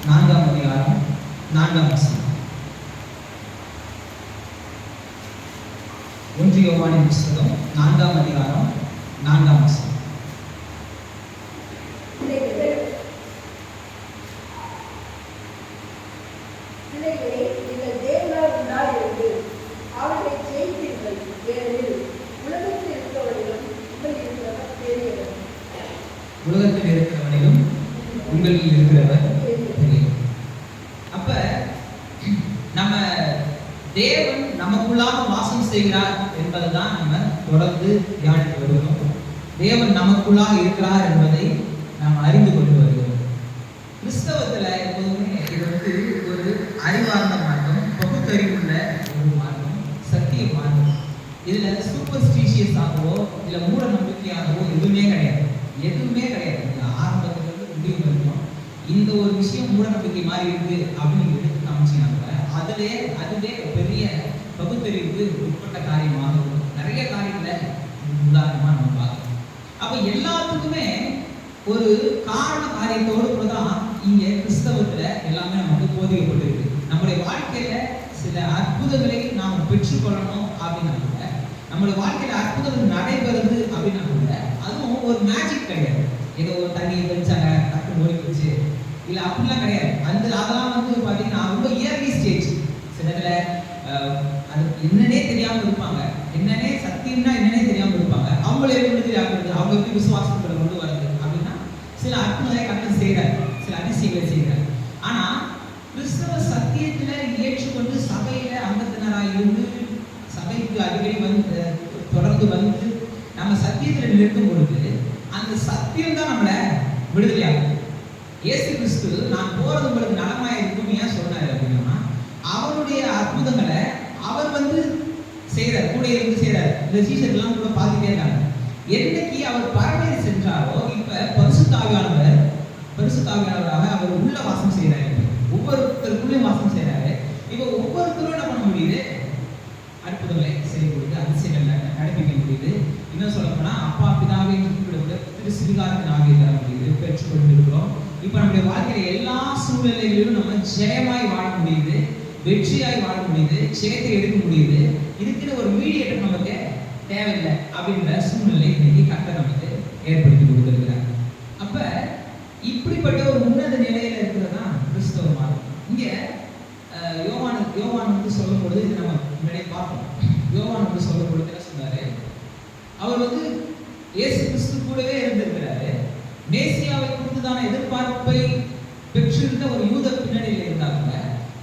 4ஆம் அதிகாரம் 4ஆம் வசனம். 1 யோவானின் புத்தகம் 4ஆம் அதிகாரம் 4ஆம் வசனம். உலகத்தில் இருக்கிறவனிலும் உங்களில் இருக்கிறவர் பெரியவர். அப்ப நம்ம தேவன் நமக்குள்ளாக வாசம் செய்கிறார் என்பதுதான் நம்ம தொடர்ந்து தியானித்து வருகிறோம். தேவன் நமக்குள்ளாக இருக்கிறார் என்பதை நாம் அறிந்து கொண்டு வருகிறோம். கிறிஸ்தவத்துல எப்போதுமே இது வந்து ஒரு அறிவார்ந்த மார்க்கம், பகுத்தறிவுள்ள ஒரு மார்க்கம், சத்திய மார்க்கம். இதுல சூப்பர்ஸ்டிஷியஸாகவோ இல்ல மூட நம்பிக்கையாகவோ எதுவுமே கிடையாது. ஆரம்பத்திலிருந்து முடிவு வரைக்கும் இந்த ஒரு விஷயம் மூட நம்பிக்கை மாதிரி இருக்கு அப்படின்னு எடுத்து காமிச்சினாங்க. அதுவே பெரிய பகுத்தறிவுக்கு உட்பட்ட காரியமாக இருக்கும். நிறைய காரியங்களை உதாரணமா நம்ம பார்க்கலாம். அப்ப எல்லாத்துக்குமே ஒரு காரண காரியத்தோடு கூட தான் இங்க கிறிஸ்தவத்துல எல்லாமே நமக்கு போதிக்கப்பட்டிருக்கு. நம்முடைய வாழ்க்கையில சில அற்புதங்களை நாம் பெற்றுக்கொள்ளணும் அப்படின்னா கூட, நம்மளுடைய வாழ்க்கையில அற்புதங்கள் நடைபெறுது அப்படின்னா கூட அதுவும் ஒரு மேஜிக் கிடையாது. ஏதோ ஒரு தண்ணி வச்சாங்க டக்குன்னு ஓடி போச்சு இல்லை அப்படிலாம் கிடையாது. அதெல்லாம் வந்து பார்த்தீங்கன்னா ரொம்ப இயர்லி ஸ்டேஜ். சிலதுல அது என்னன்னே தெரியாமல் இருப்பாங்க, என்னன்னே சத்தியம்னா என்னன்னே தெரியாமல் இருப்பாங்க. அவங்களே எப்படி தெரியாமல் அவங்க எப்படி விசுவாசங்களை கொண்டு வருது அப்படின்னா சில அற்புதங்களை கண்ணன் செய்கிறார், சில அதிசயங்களை செய்கிறார். ஆனால் கிறிஸ்தவ சத்தியத்துல ஏற்றுக்கொண்டு சபையில அங்கத்தினராக இருந்து சபைக்கு அடிக்கடி வந்து தொடர்ந்து வந்து நம்ம சத்தியத்துல நிற்கும் பொழுது அந்த சத்தியம் தான் நம்மளை விடுதலையாகும். இயேசு கிறிஸ்து நான் போறது உங்களுக்கு நலமாய் இருக்கும் ஏன் சொன்னாரு அப்படின்னா, அவருடைய அற்புதங்களை அவர் வந்து செய்யறார், கூட இருந்து செய்யறாரு. இந்த சீசர்லாம் கூட பார்த்துட்டே இருக்காங்க. என்னைக்கு அவர் பரமேறி சென்றாரோ இப்ப பரிசுத்தாவியானவராக அவர் உள்ள வாசம் செய்யறாரு. ஒவ்வொருத்தருக்குள்ளேயும் வாசம் செய்யறாரு. இப்ப ஒவ்வொருத்தரும் என்ன பண்ண முடியுது? அற்புதங்களை செய்ய முடியுது, அதிசயங்களை நடப்பிக்க முடியுது. இன்னும் சொல்ல போனா அப்பா பிதாவை திரு சிறுகாரத்தின் ஆவியை தர முடியுது, பெற்றுக்கொண்டு இருக்கிறோம். இப்ப நம்முடைய வாழ்க்கையில எல்லா சூழ்நிலைகளிலும் நம்ம ஜெயமாய் வாழ முடியுது, வெற்றியாய் வாழ முடியுது, ஜெயத்தை எடுக்க முடியுது. இதுக்குன்னு ஒரு மீடியேட்டர் நமக்கு தேவையில்லை அப்படின்ற சூழ்நிலை இன்னைக்கு கர்த்தர் நமக்கு ஏற்படுத்தி கொடுத்திருக்கிறார். அப்ப இப்படிப்பட்ட ஒரு உன்னத நிலையில இருக்கிறதா கிறிஸ்தவ மார்க்கம். இங்க யோவான் வந்து சொல்லும் பொழுது இது நம்ம முன்னாடியே பார்ப்போம். யோவான் வந்து சொல்லும் பொழுது என்ன சொன்னாரு? அவர் வந்து இயேசு கிறிஸ்து கூடவே இருந்திருக்கிறாரு. மேசியாவை குறித்துதான எதிர்பார்ப்பை பெற்றிருந்த ஒரு யூத பின்னணியில் இருந்தாங்க.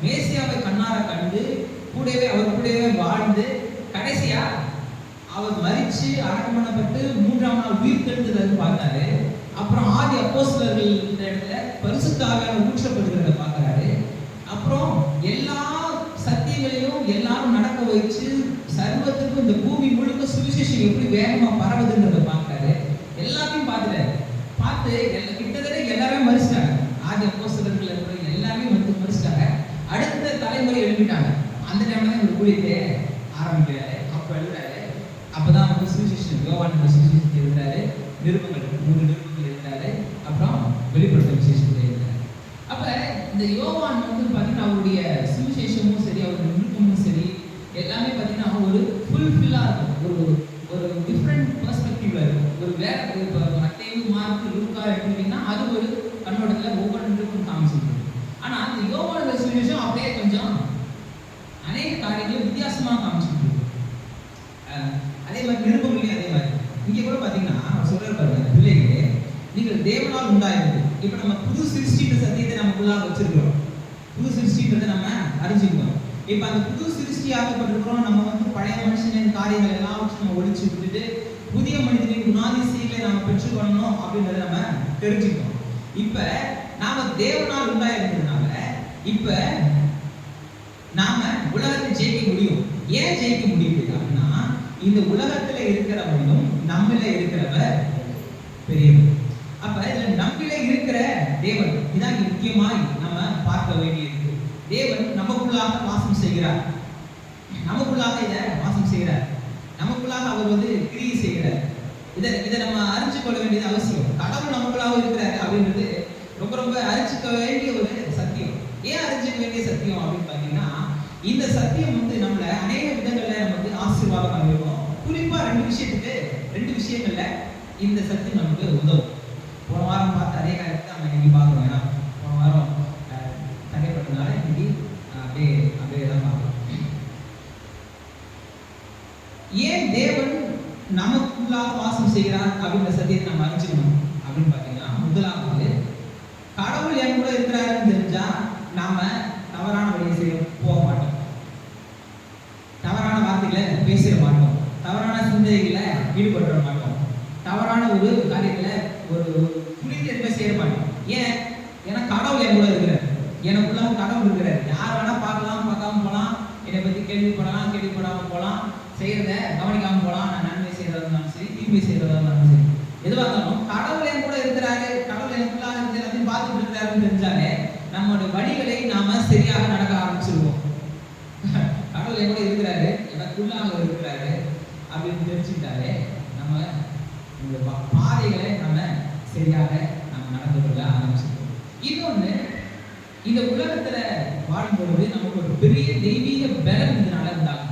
மேசியாவை கண்ணார கண்டு அவர் கூடவே வாழ்ந்து கடைசியா அவர் மரிச்சு அடக்கம் பண்ணப்பட்டு 3ஆம் நாள் உயிர் தெழுந்ததை பார்த்தாரு. அப்புறம் ஆதி அப்போஸ்தலர்கள் இடத்துல பரிசுத்த ஆவியானவர் ஊற்றப்படுகிறத பார்க்கிறாரு. அப்புறம் எல்லா சத்தியங்களையும் எல்லாரும் நடக்க வச்சு சர்வத்துக்கும் இந்த பூமி முழுக்க சுவிசேஷம் எப்படி வேகமா பரவுதுன்றதை பார்க்கிறாரு. எல்லாத்தையும் பார்த்துட்டாரு. பார்த்து கிட்டத்தட்ட எல்லாருமே மறிச்சிட்டாங்க. ஆதி அப்போஸ்தலர்கள் இருக்கிற எல்லாருமே வந்து மறிச்சிட்டாங்க. அடுத்த தலைமுறை எழுப்பிட்டாங்க. அந்த டைம்ல தான் இவர் ஊழியத்தை ஆரம்பிக்கிறாரு. அப்ப எழுதுறாரு. அப்பதான் வந்து சுவிசேஷம் யோவான் சுவிசேஷத்தை எழுதுறாரு. நிருபங்கள் 3 நிருபங்கள் எழுதுறாரு. அப்புறம் வெளிப்படுத்த விசேஷத்தை எழுதுறாரு. அப்ப இந்த யோவான் வந்து பார்த்தீங்கன்னா அவருடைய சுவிசேஷமும் சரி, அவருடைய நிருபமும் சரி, எல்லாமே பார்த்தீங்கன்னா ஒரு ஃபுல்ஃபில்லா இருக்கும். ஒரு டிஃப்ரெண்ட் பெர்ஸ்பெக்டிவ்ல இருக்கும். ஒரு வேற மத்தேயு, மார்க்கு, லூக்கா எடுத்தீங்கன்னா அது ஒரு கண்ணோட்டத்துல ஒவ்வொன்றுக்கும் காமிச்சிருக்கு. ஆனா அந்த யோவானுடைய சுவிசேஷம் அப்படியே கொஞ்சம் அநேக காரியங்களும் வித்தியாசமா காமிச்சிருக்கு. அதே மாதிரி நிருபங்களையும் அதே மாதிரி இங்க கூட பாத்தீங்கன்னா சொல்றாரு பாருங்க, பிள்ளைகளே நீங்கள் தேவனால் உண்டாயிருது. இப்ப நம்ம புது சிருஷ்டின்ற சத்தியத்தை நமக்குள்ளாக வச்சிருக்கிறோம். புது சிருஷ்டின்றதை நம்ம அறிஞ்சிருக்கோம். இப்ப அந்த புது சிருஷ்டியாகப்பட்டிருக்கிறோம். நம்ம வந்து பழைய மனுஷனின் காரியங்கள் எல்லாவற்றையும் நம்ம ஒழிச்சு விட்டுட்டு புதிய மனிதனின் குணாதிசயங்களை நாம பெற்றுக்கொள்ளணும் அப்படின்றத நம்ம தெரிஞ்சுக்கணும். இப்ப நாம தேவனால் உண்டாயிருந்ததுனால இப்ப நாம உலகத்தை ஜெயிக்க முடியும். ஏன் ஜெயிக்க முடியுது அப்படின்னா, இந்த உலகத்துல இருக்கிறவனும் நம்மள இருக்கிறவர் பெரியவர். அப்ப இதுல நம்மள இருக்கிற தேவன் இதான் முக்கியமாய் நம்ம பார்க்க வேண்டியிருக்கு. தேவன் நமக்குள்ளாக வாசம் செய்கிறார். நமக்குள்ளாக வாசம் செய்கிறார். நமக்குள்ளாக அவர் வந்து கிரியை செய்கிறார். இதை நம்ம அறிஞ்சு கொள்ள வேண்டியது அவசியம். கடவுள் நமக்குள்ளாக இருக்கிறார் அப்படின்றது ரொம்ப ரொம்ப அறிஞ்சிக்க வேண்டிய ஒரு சத்தியம். வேண்டிய சத்தியம் அப்படின்னு பார்த்தீங்கன்னா, இந்த சத்தியம் வந்து நம்மள அநேக விதங்கள்ல நமக்கு ஆசீர்வாதமாக இருக்கும். குறிப்பா 2 விஷயங்கள்ல இந்த சத்தியம் நமக்கு உதவும். போன வாரம் பார்த்த அதே காரியத்தை நம்ம இன்னைக்கு பார்க்கிறோம். ஏன்னா போன வாரம் தடைப்பட்டதுனால இன்னைக்கு அப்படியே தான் பார்க்கிறோம். ஏன் தேவன் நமக்குள்ளாக வாசம் செய்கிறார் அப்படின்ற சத்தியத்தை நம்ம அறிஞ்சுக்கணும் அப்படின்னு பார்த்தீங்கன்னா, முதலாவது கடவுள் என் கூட இருக்கிறாருன்னு தெரிஞ்சா நாம தவறான வழியை செய்ய போக மாட்டோம், தவறான வார்த்தைகளை பேசிட மாட்டோம், தவறான சிந்தனைகளை ஈடுபட மாட்டோம், தவறான ஒரு காரியத்துல ஒரு புரிதென்மை செய்ய மாட்டோம். ஏன்னா கடவுள் என் கூட இருக்கிறார், எனக்குள்ளாக கடவுள் இருக்கிறார். யார் வேணா பார்க்கலாம், பார்க்காம போகலாம், என்னை பத்தி கேள்விப்படலாம், கேள்விப்படாம போகலாம், செய்யறத கவனிக்காம போகலாம். நான் நன்மை செய்யறதா இருந்தாலும் சரி, தீமை செய்யறதா இருந்தாலும் சரி, எதுவாக இருந்தாலும் கடவுள் என் கூட இருக்கிறாரு, கடவுள் எனக்குள்ளாக இருக்கிறதையும் பார்த்துட்டு இருக்கிறாருன்னு தெரிஞ்சாலே நம்மளுடைய வழிகளை நாம சரியாக நடக்க ஆரம்பிச்சிருவோம். கடவுள் என் கூட இருக்கிறாரு, எனக்குள்ளாக இருக்கிறாரு அப்படின்னு தெரிஞ்சுக்கிட்டாலே நம்ம இந்த பாதைகளை நம்ம சரியாக நம்ம நடந்து கொள்ள ஆரம்பிச்சிருக்கோம். இன்னொன்று, இந்த உலகத்துல வாழும் பொழுது நமக்கு ஒரு பெரிய தெய்வீக பலம் இதனால இருந்தாங்க.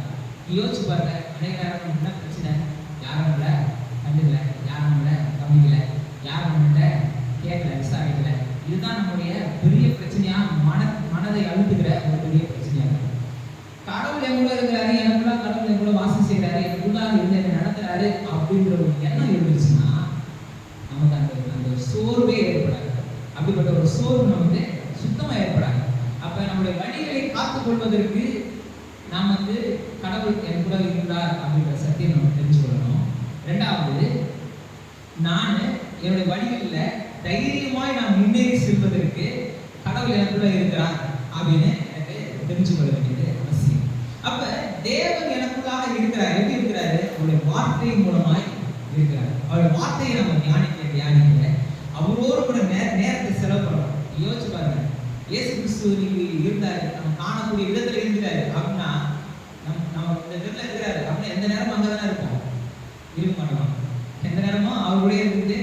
யோசிச்சு பாருங்க, அநேக நேரம் என்ன பிரச்சனை, யாரும் நம்மள கண்டுக்கல, யாரும் நம்மள கவனிக்கல, யாரும் நம்மகிட்ட கேட்கல, விசாரிக்கல. இதுதான் நம்முடைய பெரிய பிரச்சனையா, மனதை அழுத்துக்கிற ஒரு பெரிய பிரச்சனையா இருக்கு. கடவுள் என் கூட இருக்கிறாரு, எனக்குள்ள கடவுள் என் கூட வாசம் செய்யறாரு, எனக்குள்ளாக இருந்து என்ன நடத்துறாரு அப்படின்ற ஒரு எண்ணம் இருந்துச்சுன்னா நமக்கு அந்த சோர்வே ஏற்படாது. அப்படிப்பட்ட ஒரு சோர்வு நமக்கு சுத்தமா ஏற்படாது. அப்ப நம்முடைய வழிகளை காத்துக் கொள்வதற்கு நாம் வந்து கடவுள் என் கூட இருக்கிறார் அப்படின்ற சத்தியம் நம்ம தெரிஞ்சுக்கொள்ளணும். ரெண்டாவது, நான் என்னுடைய வழிகளில் தைரியமாய் நான் முன்னேறி செல்வதற்கு கடவுள் எனக்குள்ள இருக்கிறார் அப்படின்னு எனக்கு தெரிஞ்சு கொள்ள வேண்டியது அவசியம். அப்ப தேவன் எனக்குள்ளாக இருக்கிறார். எப்படி இருக்கிறாரு? அவருடைய வார்த்தையின் மூலமாய் இருக்கிறார். அவருடைய வார்த்தையை நம்ம தியானிக்க அவரோடு கூட நேரத்தை செலவு பண்ணணும். யோசிச்சு பாருங்க, இயேசு கிறிஸ்து இருந்தாரு, நம்ம காணக்கூடிய விதத்துல இருக்கிறாரு அப்படின்னா, நம்ம இந்த இடத்துல இருக்கிறாரு அப்படின்னா எந்த நேரமும் அங்கதானே இருப்போம், இருக்க மாட்டோம். எந்த நேரமும் அவருடைய இருந்து,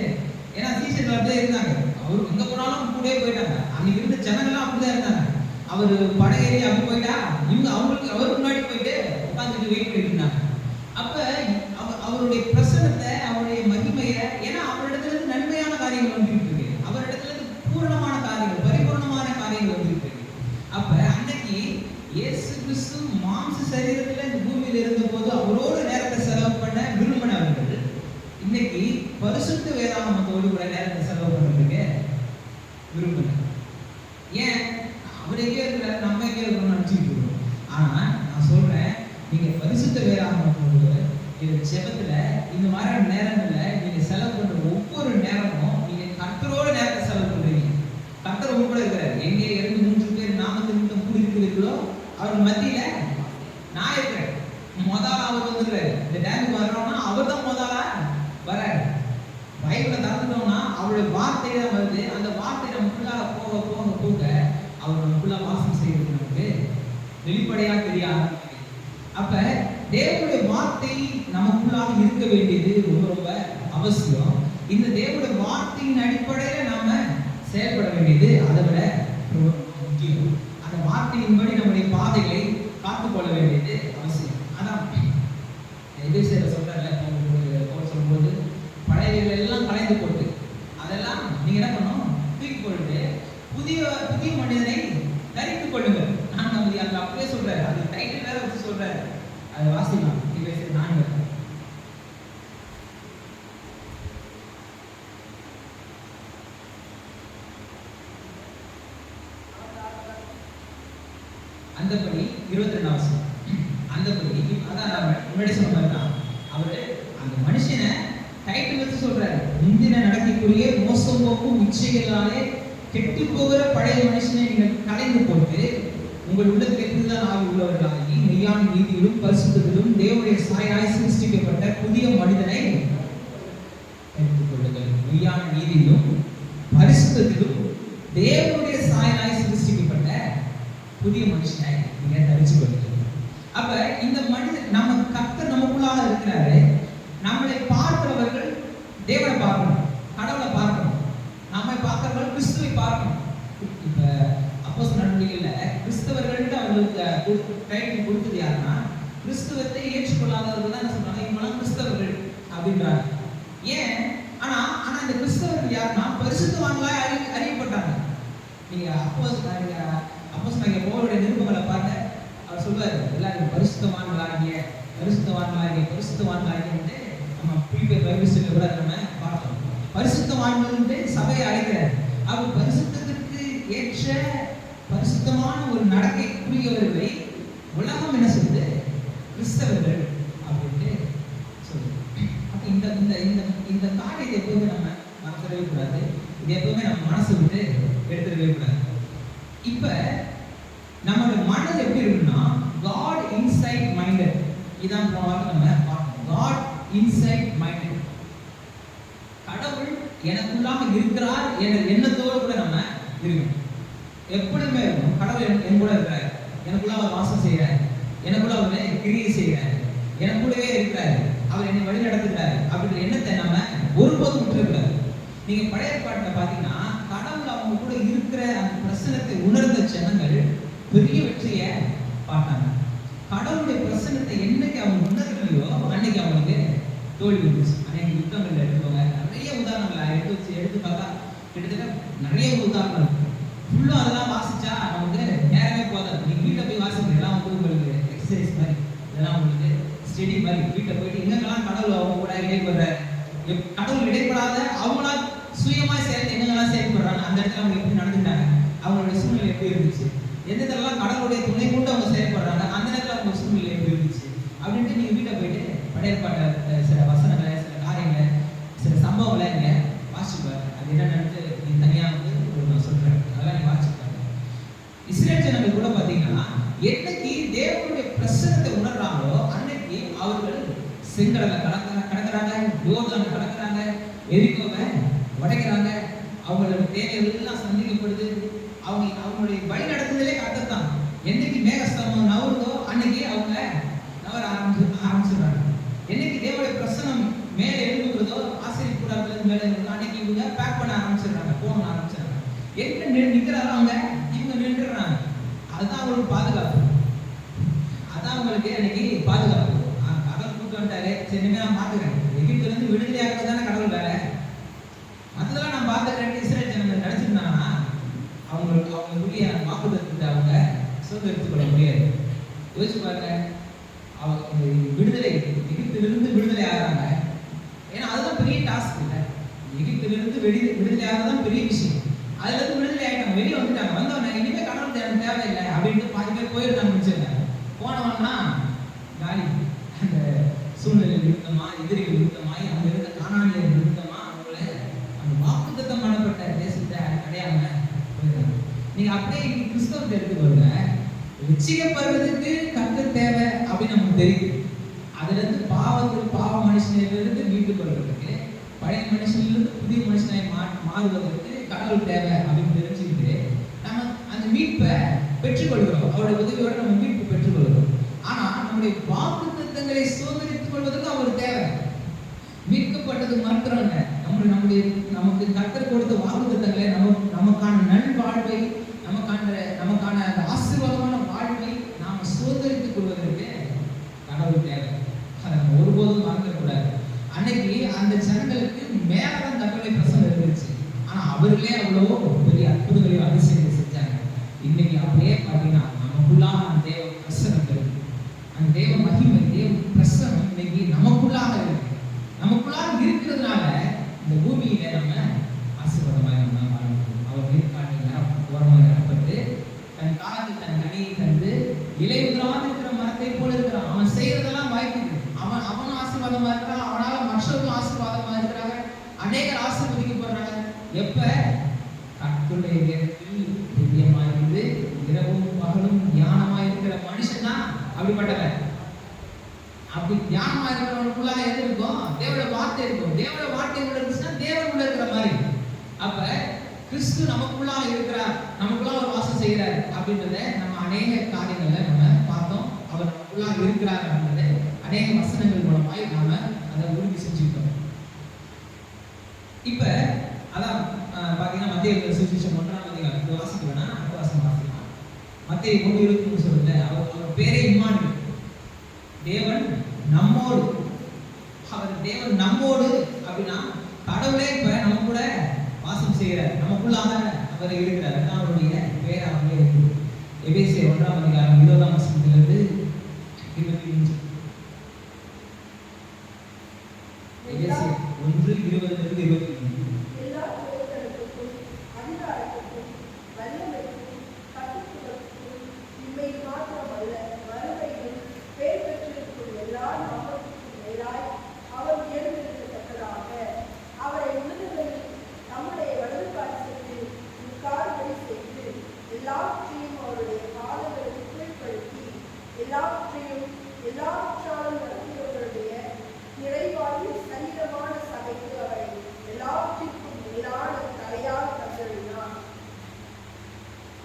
ஏன்னா சீசர்கள் அப்படியே இருந்தாங்க, அவரு எங்க போனாலும் கூட போயிட்டாங்க. அன்னைக்கு இருந்த ஜனங்கள்லாம் அப்படிதான் இருந்தாங்க. அவரு படையேறி அப்படி போயிட்டா இவங்க அவருக்கு முன்னாடி போயிட்டு உட்காந்துட்டு வெயிட் பண்ணிட்டு இருந்தாங்க. அப்ப அவருடைய பிரசனத்தை, அவருடைய மகிமையை, ஏன்னா அவரிடத்துல இருந்து நன்மையான காரியங்கள் வந்துட்டு இருக்கு, அவரிடத்துல இருந்து பூரணமான காரியங்கள், பரிபூர்ணமான காரியங்கள் வந்துட்டு இருக்கு. அப்ப அன்னைக்கு இயேசு கிறிஸ்து மாம்ச சரீரத்துல இந்த பூமியில இருந்த போது அவரோட நேரத்தை செலவு பண்ண விரும்பினவர்கள் இன்னைக்கு பரிசுத்த வேதாகமத்தோடு கூட நேரத்தை செலவு பண்றதுக்கு விரும்புறாங்க. ஏன்? அவர் எங்கே இருக்கிறாரு, நம்ம எங்கே இருக்கிறோம்னு நினைச்சுட்டு இருக்கோம். ஆனா நான் சொல்றேன், நீங்க பரிசுத்த வேதாகமத்தோடு இந்த ஜெபத்துல இந்த மாதிரி நேரங்கள்ல நீங்க செலவு பண்ற ஒவ்வொரு நேரமும் நீங்க கர்த்தரோட நேரத்தை செலவு பண்றீங்க. கர்த்தர் உங்க கூட இருக்கிறாரு. எங்கே 2-3 பேர் நாமத்தில் மட்டும் கூடி இருக்கிறீர்களோ அவர் மத்தியில நான் இருக்கிறேன். முதல்ல அவர் வந்துடுறாரு. இந்த டைமுக்கு வர்றோம்னா அவர் தான் முதல்ல வராரு. பைபிளை திறந்துட்டோம்னா அவருடைய வார்த்தை தான் வருது. அந்த வார்த்தை நமக்குள்ளாக போக போக போக அவர் நமக்குள்ள வாசம் செய்யறது நமக்கு வெளிப்படையா தெரிய ஆரம்பிக்குது. அப்ப தேவனுடைய வார்த்தை நமக்குள்ளாக இருக்க வேண்டியது ரொம்ப ரொம்ப அவசியம். இந்த தேவனுடைய வார்த்தையின் அடிப்படையில நாம செயல்பட வேண்டியது அதை விட ரொம்ப முக்கியம். அந்த வார்த்தையின்படி நம்முடைய பாதைகளை காத்துக்கொள்ள வேண்டியது அவசியம். அதான் எபேசியர் சொல்றாருல, சொல்லும்போது பழையவைகள் எல்லாம் கலைந்து போட்டு அதெல்லாம் நீங்க என்ன பண்ணணும், தூக்கி போட்டு புதிய மனிதனை தரித்துக் கொள்ளுங்கள். நான் நம்ம அங்க அப்படியே சொல்றாரு, அது டைட்டில் வேற வச்சு சொல்றாரு. அதை வாசிக்கலாம். எபேசியர் 4. அந்தபடி 22 அவசியம். அந்தபடி அதான் முன்னாடி சொன்ன மாதிரி தான் அவரு அந்த மனுஷனை டைட்டில் வச்சு சொல்றாரு. முந்தின நடக்கக்கூடிய மோசம் போக்கும் இச்சைகளாலே கெட்டு போகிற பழைய மனுஷனை நீங்கள் கலைந்து போட்டு உங்கள் உள்ளத்தில் புதிதாக ஆவி உள்ளவர்களாகி மெய்யான நீதியிலும் பரிசுத்தத்திலும் தேவனுடைய சாயலாய் சிருஷ்டிக்கப்பட்ட புதிய மனிதனை எடுத்துக் கொள்ளுங்கள். மெய்யான நீதியிலும் பரிசுத்தத்திலும் தேவனுடைய சாயலாய் சிருஷ்டிக்கப்பட்ட புதிய மனுஷனை நீங்க தரிச்சு கொள்ளுங்கள். அப்ப இந்த மனிதன் நம்ம கர்த்தர் நமக்குள்ளாக இருக்கிறாரு. நம்மளை பார்க்கிறவர்கள் தேவனை பார்க்கணும், கடவுளை பார்க்கணும். நம்மை பார்க்கிறவர்கள் கிறிஸ்துவை பார்க்கணும். இப்ப அப்போஸ்தலர் நடவடிக்கையில கிறிஸ்தவ அவங்களுக்கு டைட்டில் கொடுத்தது யாருன்னா, கிறிஸ்துவத்தை ஏற்றுக்கொள்ளாதவர்கள் தான் என்ன சொல்றாங்க, இவங்களாம் கிறிஸ்தவர்கள் அப்படின்றாங்க. ஏன்? ஆனா இந்த கிறிஸ்தவர்கள் யாருன்னா பரிசுத்தவான்களாய் அறியப்பட்டாங்க. நீங்க அப்போஸ்தலனாகிய பவுலுடைய நிருபங்களை பாருங்க. அவர் சொல்றாரு, எல்லாரும் பரிசுத்தவான்களாகிய நம்ம பிலிப்பியர் பைபிள் ஸ்டடியில கூட நம்ம பார்த்தோம். பரிசுத்தவான்கள் சபையை அழைக்கிறார். அவர் பரிசுத்தத்திற்கு ஏற்ற பரிசுத்தமான ஒரு நடக்கைக்குரியவர்களை உலகம் என்ன சொல்லுது, கிறிஸ்தவர்கள் அப்படின்னு சொல்லுது. அப்ப இந்த காரியத்தை எப்பவுமே நம்ம மறந்துடவே கூடாது. இது எப்பவுமே நம்ம மனசு விட்டு எடுத்துடவே கூடாது. இப்ப நம்மளோட மனது எப்படி இருக்குன்னா, God inside minded. இதான் போன வாரம் நம்ம பார்த்தோம். God inside minded. கடவுள் எனக்குள்ளாக இருக்கிறார் என்ற எண்ணத்தோடு கூட நம்ம இருக்கணும். எப்பொழுதுமே இருக்கணும். கடவுள் என் கூட இருக்கிறார், எனக்குள்ள அவர் வாசம் செய்கிறார், எனக்குள்ள அவர் கிரியை செய்கிறார், எனக்குள்ளவே இருக்கிறார், அவர் என்னை வழி நடத்துகிறார் அப்படின்ற எண்ணத்தை நம்ம ஒருபோதும் விட்டுறக்கூடாது. நீங்க பழைய ஏற்பாட்டில் பார்த்தீங்கன்னா, கடவுள் அவங்க கூட இருக்கிற அந்த பிரசனத்தை உணர்ந்த ஜனங்கள் பெரிய வெற்றியை பார்த்தாங்க. கடவுளுடைய பிரசனத்தை என்னைக்கு அவங்க உணர்றலையோ அன்னைக்கு அவங்களுக்கு தோல்வி இருந்துச்சு. அன்னைக்கு யுத்தங்கள் எடுத்துக்கோங்க, நிறைய உதாரணங்களை எடுத்து பார்த்தா கிட்டத்தட்ட நிறைய உதாரணம் இருக்கு. ஃபுல்லும் அதெல்லாம் வாசிச்சா நமக்கு நேரமே போதாது. நீங்க வீட்டை போய் வாசிங்க, இதெல்லாம் வந்து உங்களுக்கு எக்ஸசைஸ் மாதிரி, இதெல்லாம் உங்களுக்கு ஸ்டடி மாதிரி. வீட்டை போயிட்டு எங்கெல்லாம் கடவுள் அவங்க கூட இடைப்படுறாரு, கடவுள் இடைப்படாத அவங்களா சுயமா சேர்ந்து எங்கெல்லாம் செயல்படுறாங்க, அந்த இடத்துல அவங்க எப்படி நடந்துட்டாங்க, அவங்களுடைய சூழ்நிலை எப்படி இருந்துச்சு, எந்த இடத்துலலாம் கடவுளுடைய துணை கொண்டு அவங்க செயல்படுறாங்க, அந்த நேரத்தில் அவங்க சூழ்நிலை எப்படி இருந்துச்சு அப்படின்ட்டு நீங்க வீட்டை போயிட்டு படையற்பாட்ட சில வசனங்களை, சில காரியங்களை, சில சம்பவங்களை நீங்க வாசிப்பாரு. அது என்னன்னு நீ தனியா வந்து நான் சொல்றேன், அதெல்லாம் நீங்க வாசிப்பாரு. இஸ்ரேல் ஜனங்கள் கூட பாத்தீங்கன்னா, என்னைக்கு தேவனுடைய பிரசனத்தை உணர்றாங்களோ அன்னைக்கு அவர்கள் செங்கடலை கடக்குறாங்க, யோர்தானை கடக்குறாங்க, எரிகோவை உடைக்கிறாங்க, அவங்களோட தேவைகள் எல்லாம் சந்திக்கப்படுது. அவங்களுடைய வழி நடத்துதலே கர்த்தர். என்னைக்கு மேகஸ்தம்பம் நவருதோ அன்னைக்கு அவங்க நவர ஆரம்பிச்சிடுறாங்க. என்னைக்கு தேவனுடைய பிரசனம் மேலே எழுதுகிறதோ, ஆசிரியர் கூடாதுல மேலே எழுதுதோ அன்னைக்கு இவங்க பேக் பண்ண ஆரம்பிச்சிடுறாங்க, போக ஆரம்பிச்சிடுறாங்க. எங்க நிற்கிறாரோ அவங்க இவங்க நின்றுடுறாங்க. அதுதான் அவங்களுக்கு பாதுகாப்பு, அதான் அவங்களுக்கு அன்னைக்கு பாதுகாப்பு. கடவுள் கூட்டு வந்துட்டாரு, சரி நான் பாத்துக்கிறேன், எகிப்துல இருந்து விடுதலை ஆகிறது தானே கடவுள் வேலை, மற்றதெல்லாம் நான் பாத்துக்கிறேன். இஸ்ரேல் ஜனங்கள் நினைச்சிருந்தாங்கன்னா அவங்களுடைய வாக்குத்தத்தத்தை அவங்க சுதந்திரித்துக் கொள்ள முடியாது. யோசிச்சு பாருங்க, அவங்க விடுதலை, எகிப்திலிருந்து விடுதலை ஆகிறாங்க. ஏன்னா அதுதான் பெரிய டாஸ்க் இல்லை, எகிப்திலிருந்து விடுதலை ஆகிறதான் பெரிய விஷயம். அதுல இருந்து விடுதலை ஆகிட்டாங்க, வெளியே வந்துட்டாங்க. வந்தவங்க இனிமே கடவுள் எனக்கு தேவையில்லை அப்படின்ட்டு பாதி பேர் போயிருந்தாங்க. முடிச்சிருந்தாங்க. போனவன்னா காலி. அந்த சூழ்நிலை நிறுத்தமா, எதிரிகள் நிறுத்தமாய், அங்க இருந்த கானானியர் நிறுத்தமா அவங்கள அந்த வாக்குத்தத்தம் பண்ணப்பட்ட தேசத்தை அடையாம போயிருந்தாங்க. நீங்க அப்படியே கிறிஸ்தவத்தை எடுத்துக்கொள்ளுங்க, ரட்சிக்கப்படுறதுக்கு கர்த்தர் தேவை அப்படின்னு நமக்கு தெரியும். அதுல இருந்து பாவ மனுஷனிலிருந்து மீட்டு கொள்றதுக்கு, பழைய மனுஷனிலிருந்து புதிய மனுஷனை மாறுவதற்கு கடவுள் தேவை அப்படின்னு தெரிஞ்சுக்கிட்டு நம்ம அந்த மீட்பை பெற்றுக்கொள்கிறோம். அவருடைய உதவியோட நம்ம மீட்பு பெற்றுக்கொள்கிறோம். ஆனா நம்முடைய வாக்குத்தத்தங்களை சுதந்திரித்துக் கொள்வதற்கு அவர் தேவை. மீட்கப்பட்டது மாத்திரம் இல்லை, நமக்கு கர்த்தர் கொடுத்த வாக்குத்தத்தங்களை, நமக்கான நல்வாழ்வை, நமக்கான அந்த ஆசீர்வாதமான வாழ்வை நாம சுதந்திரித்துக் கொள்வதற்கு கடவுள் தேவை. அதை நம்ம ஒருபோதும் மறந்துடக்கூடாது. அன்னைக்கு அந்த ஜனங்களுக்கு மேலதான் கர்த்தருடைய பிரசன்னம் இருந்துச்சு, ஆனா அவர்களே அவ்வளோ பெரிய அற்புதங்களையும் அதிசயங்களை செஞ்சாங்க. இன்னைக்கு அப்படியே பார்த்தீங்கன்னா நமக்குள்ளாக அந்த தேவ பிரசனம் இருக்கு, அந்த தேவ மகிமை, தேவ பிரசனம் இன்னைக்கு நமக்குள்ளாக இருக்கு. நமக்குள்ளாக இருக்கிறதுனால இந்த பூமியில நம்ம ஆசீர்வாதமாக நம்ம வாழணும். அவர் ஓரமாக நடப்பட்டு தன் காலத்தில் தன் கனியை தந்து இலை உதிராது இருக்கிற மரத்தை போல இருக்கிறான். அவன் செய்யறதெல்லாம் வாய்க்குது. அவன் ஆசீர்வாதமா இருக்கிறான், அவனால மற்றவர்களும் ஆசீர்வாதமா இருக்கிறாங்க, அநேகர் ஆசீர்வதிக்கப்படுறாங்க. எப்ப கர்த்தருடைய வேதத்தில் பிரியமாயிருந்து இரவும் பகலும் தியானமா இருக்கிற மனுஷன் தான் அப்படிப்பட்டவன். அப்படி தியானமா இருக்கிறவனுக்குள்ள எது இருக்கும்? தேவனுடைய வார்த்தை இருக்கும். தேவனுடைய வார்த்தை உள்ள இருந்துச்சுன்னா தேவன் உள்ள இருக்கிற மாதிரி. அப்ப கிறிஸ்து நமக்குள்ளாக இருக்கிறார், நமக்குள்ளாக ஒரு வாசம் செய்கிறார் அப்படின்றத நம்ம அநேக காரியங்களை நம்ம பார்த்தோம். அவர் நமக்குள்ளாக இருக்கிறார் அப்படின்றத அநேக வசனங்கள் மூலமாய் நாம அதை உறுதி செஞ்சுக்கிட்டோம். இப்ப அதான் பாத்தீங்கன்னா மத்திய சுவிசேஷம் 1ஆம் அதிகாரம் வாசிக்க வேணா, அடுத்த வாசம் வாசிக்கலாம். மத்திய 1:23 சொல்லுங்க. அவர் பேரே இம்மானுவேல், தேவன் நம்மோடு. அவர் தேவன் நம்மோடு அப்படின்னா கடவுளே இப்ப நம்ம கூட வாசம் செய்கிறார், நமக்குள்ளாக அவர் இருக்கிறார். அதான் அவருடைய பேராகவே இருக்கு. எபேசியர் 1:20 25. எபேசியர் 1:20-25.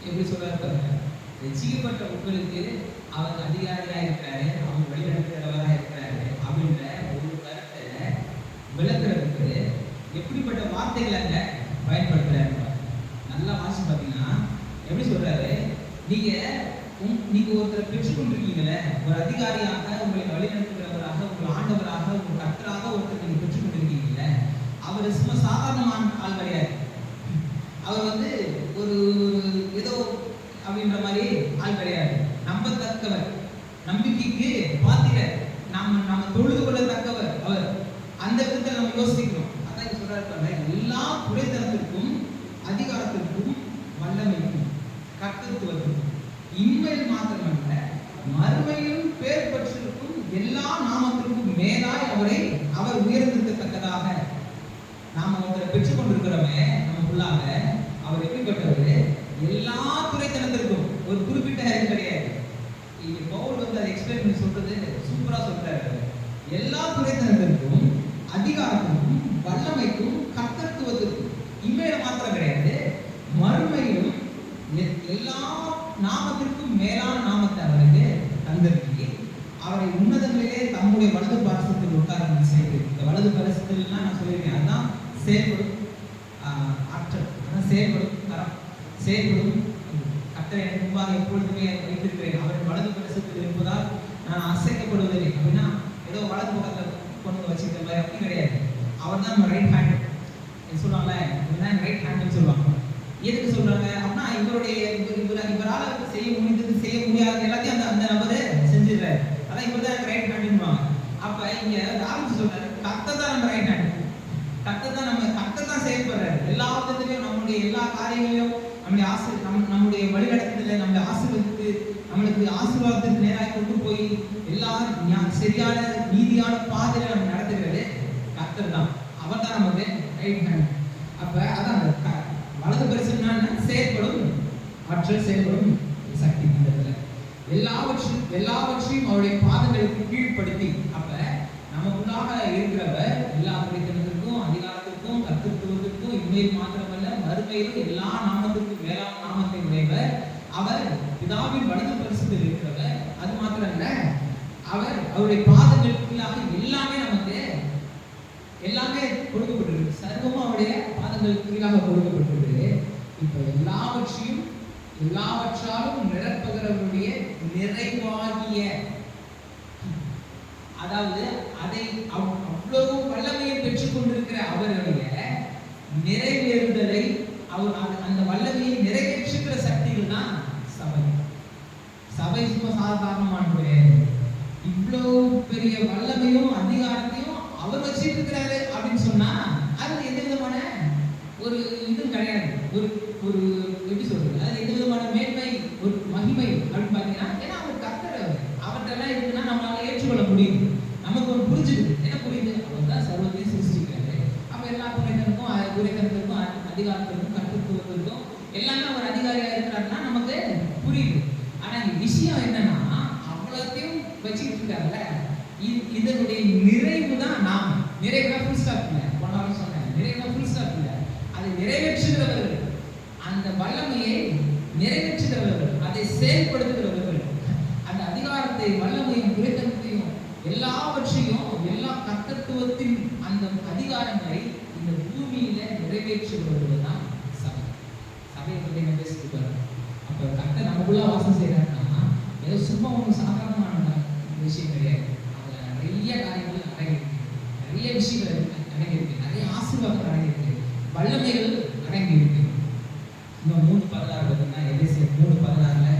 எப்படி சொல்றாரு பாருங்க, ரட்சிக்கப்பட்ட உங்களுக்கு அவர் அதிகாரியா இருக்கிறாரு, அவங்க வழிநடத்துகிறவரா இருக்கிறாரு அப்படின்ற ஒரு கருத்தை விளக்குறதுக்கு எப்படிப்பட்ட வார்த்தைகளை அங்க பயன்படுத்துறாரு. நல்லா வாசி பார்த்தீங்கன்னா எப்படி சொல்றாரு, நீங்க ஒருத்தரை பெற்றுக்கொண்டிருக்கீங்களே, ஒரு அதிகாரியாக, உங்களை வழிநடத்துகிறவராக, உங்கள் ஆண்டவராக, உங்கள் கர்த்தராக ஒருத்தர் நீங்க பெற்றுக்கொண்டிருக்கீங்கல்ல, அவர் சும்மா சாதாரணமான ஆள் கிடையாது. அவர் வந்து ஒரு ஏதோ அப்படின்ற மாதிரி ஆள் கிடையாது. நம்பத்தக்கவர், நம்பிக்கைக்கு பாத்திரர், நம்ம தொழுது கொள்ளத்தக்கவர் அவர். அந்த விதத்தில் நம்ம யோசிக்கிறோம். அதான் சொல்றாரு, எல்லா குறைத்தனத்திற்கும் அதிகாரத்திற்கும் வல்லமைக்கும் கர்த்தத்துவத்திற்கும் இன்மையில் மாத்திரமல்ல மறுமையிலும் பேர் பெற்றிருக்கும் எல்லா நாமத்திற்கும் மேலாய் அவர் உயர்ந்திருக்கத்தக்கதாக நாம அவரை பெற்றுக் கொண்டிருக்கிறோமே, நமக்குள்ளாக அவர் எப்படிப்பட்டவர்? எல்லா துறைத்தனத்திற்கும், ஒரு குறிப்பிட்ட இது கிடையாது. இங்க பவுல் வந்து அதை எக்ஸ்பிளைன் பண்ணி சொல்றது சூப்பரா சொல்றாரு. எல்லா துறைத்தனத்திற்கும் அதிகாரத்திற்கும் வல்லமைக்கும் கர்த்தத்துவத்திற்கும் இன்மையில மாத்திரம் கிடையாது, மறுமையிலும் எல்லா நாமத்திற்கும் மேலான நாமத்தை அவருக்கு தந்திருக்கு. அவரை உன்னதங்களிலே தம்முடைய வலது பாரசத்தில் உட்கார செய்து, இந்த வலது பாரசத்தில்லாம் நான் சொல்லியிருக்கேன், அதுதான் செயல்படும் ஆற்றல், அதான் செயல்படும் தரம், செயல்படும் கர்த்தரை எனக்கு முன்பாக எப்பொழுதுமே வைத்திருக்கிறேன், அவரின் வலது பாரசத்தில் இருப்பதால் நான் அசைக்கப்படுவதில்லை. அப்படின்னா ஏதோ வலது பக்கத்தில் கொண்டு வச்சுக்கிற மாதிரி அப்படி கிடையாது. அவர் தான் நம்ம ரைட் ஹேண்ட் சொல்லுவாங்கல்ல, இதுதான் ரைட் ஹேண்ட்னு சொல்லுவாங்க. எதுக்கு சொல்றாங்க அப்படின்னா, இவரால் செய்ய முடிந்தது செய்ய முடியாது எல்லாத்தையும் அந்த நபரு செஞ்சிடுறாரு. அதான் இவர் தான் ரைட் ஹேண்டுவாங்க. அப்ப இங்க ஆரம்பிச்சு சொல்றாரு, கர்த்தர் தான் நம்ம ரைட் ஹேண்ட், கர்த்தர் தான் செயல்படுறாரு. எல்லா விதத்திலையும் நம்முடைய எல்லா காரியங்களையும் நம்முடைய வழிநடத்துதல நம்மளை ஆசீர்வதித்து நம்மளுக்கு ஆசீர்வாதத்துக்கு நேராக கொண்டு போய் எல்லா சரியான நீதியான பாதையில நம்ம நடத்துகிறது கர்த்தர் தான். அவர் தான் நமக்கு ரைட் ஹேண்ட். அப்ப அதான் வலது பரிசுன்னா செயல்படும் ஆற்றல், செயல்படும் சக்தி. எல்லாவற்றையும் அவருடைய பாதங்களுக்கு கீழ்ப்படுத்தி, அப்ப நமக்குள்ளாக இருக்கிறவர் எல்லா துறைத்தனத்திற்கும் அதிகாரத்திற்கும் கர்த்தத்துவத்திற்கும் இன்மையில் மாத்திரமல்ல மறுமையிலும் எல்லா நாமத்திற்கும் வேளாண் நாமத்தை உடையவர். அவர் பிதாவின் வலது பரிசுத்தில் இருக்கிறவர். அது மாத்திரமல்ல, அவருடைய பாதங்களுக்கு கீழாக எல்லாமே கொடுக்கப்பட்டிருக்கு. சர்வமும் அவருடைய பாதங்களுக்கு கீழாக கொடுக்கப்பட்டிருக்கு. இப்ப எல்லாவற்றாலும் நிரப்புகிறவருடைய நிறைவாகிய, அதாவது அதை அவ்வளவு வல்லமையை பெற்றுக் கொண்டிருக்கிற அவருடைய நிறைவேறுதலை, அந்த வல்லமையை நிறைவேற்றுகிற சக்திகள் தான் சபை. சபை சும்மா சாதாரணமானது. இவ்வளவு பெரிய வல்லமையும் அதிகாரத்தையும் அவர் வச்சிட்டு இருக்கிறாரு அப்படின்னு சொன்னா அது எந்த விதமான ஒரு இதுவும் கிடையாது. ஒரு எப்படி சொல்றது, அது எந்த விதமான மேன்மை, ஒரு மகிமை அப்படின்னு பாத்தீங்கன்னா, ஏன்னா அவர் கர்த்தர், அவர்கிட்ட இருக்குன்னா நம்மளால ஏற்றுக்கொள்ள முடியும். நமக்கு ஒரு புரிஞ்சுக்குது. என்ன புரியுது? அவர் தான் சர்வத்தையும் சிருஷ்டிக்கிறாரு. அப்ப எல்லா குறைத்தனத்திற்கும் அதிகாரத்திற்கும் கர்த்தத்துவத்திற்கும் எல்லாமே அவர் அதிகாரியா இருக்கிறாருன்னா நமக்கு புரியுது. ஆனா இந்த விஷயம் என்னன்னா, அவ்வளோத்தையும் வச்சுக்கிட்டு இருக்காருல்ல, இதனுடைய நிறைவு தான் நாம். நிறைவுனா ஃபுல் ஸ்டாப் இல்லை, போனாலும் சொன்னேன், நிறைவுனா ஃபுல் ஸ்டாப் இல்லை. அதை நிறைவேற்றுகிறவர்கள், அந்த வல்லமையை நிறைவேற்றுகிறவர்கள், அதை செயல்படுத்துகிறவர்கள், அந்த அதிகாரத்தை வல்லமையும் குறைத்தனத்தையும் எல்லாவற்றையும் எல்லா கர்த்தத்துவத்தின் அந்த அதிகாரங்களை இந்த பூமியில நிறைவேற்றுகிறவர்கள் தான் சபை. சபையை பற்றி பேசிட்டு அப்ப கர்த்தர் நம்ம நமக்குள்ள வாசம் செய்யறாருன்னா ஏதோ சும்மா ஒன்றும் சாதாரணமான விஷயம் கிடையாது. அதுல நிறைய காரியங்கள் அடங்கி இருக்கு, நிறைய விஷயங்கள் அடங்கி இருக்கு, நிறைய ஆசீர்வாதங்கள் அடங்கி இருக்கு, வல்லமைகள் அடங்கி இருக்கு. இன்னும் 3:16 பார்த்தீங்கன்னா எபேசியர் 3:16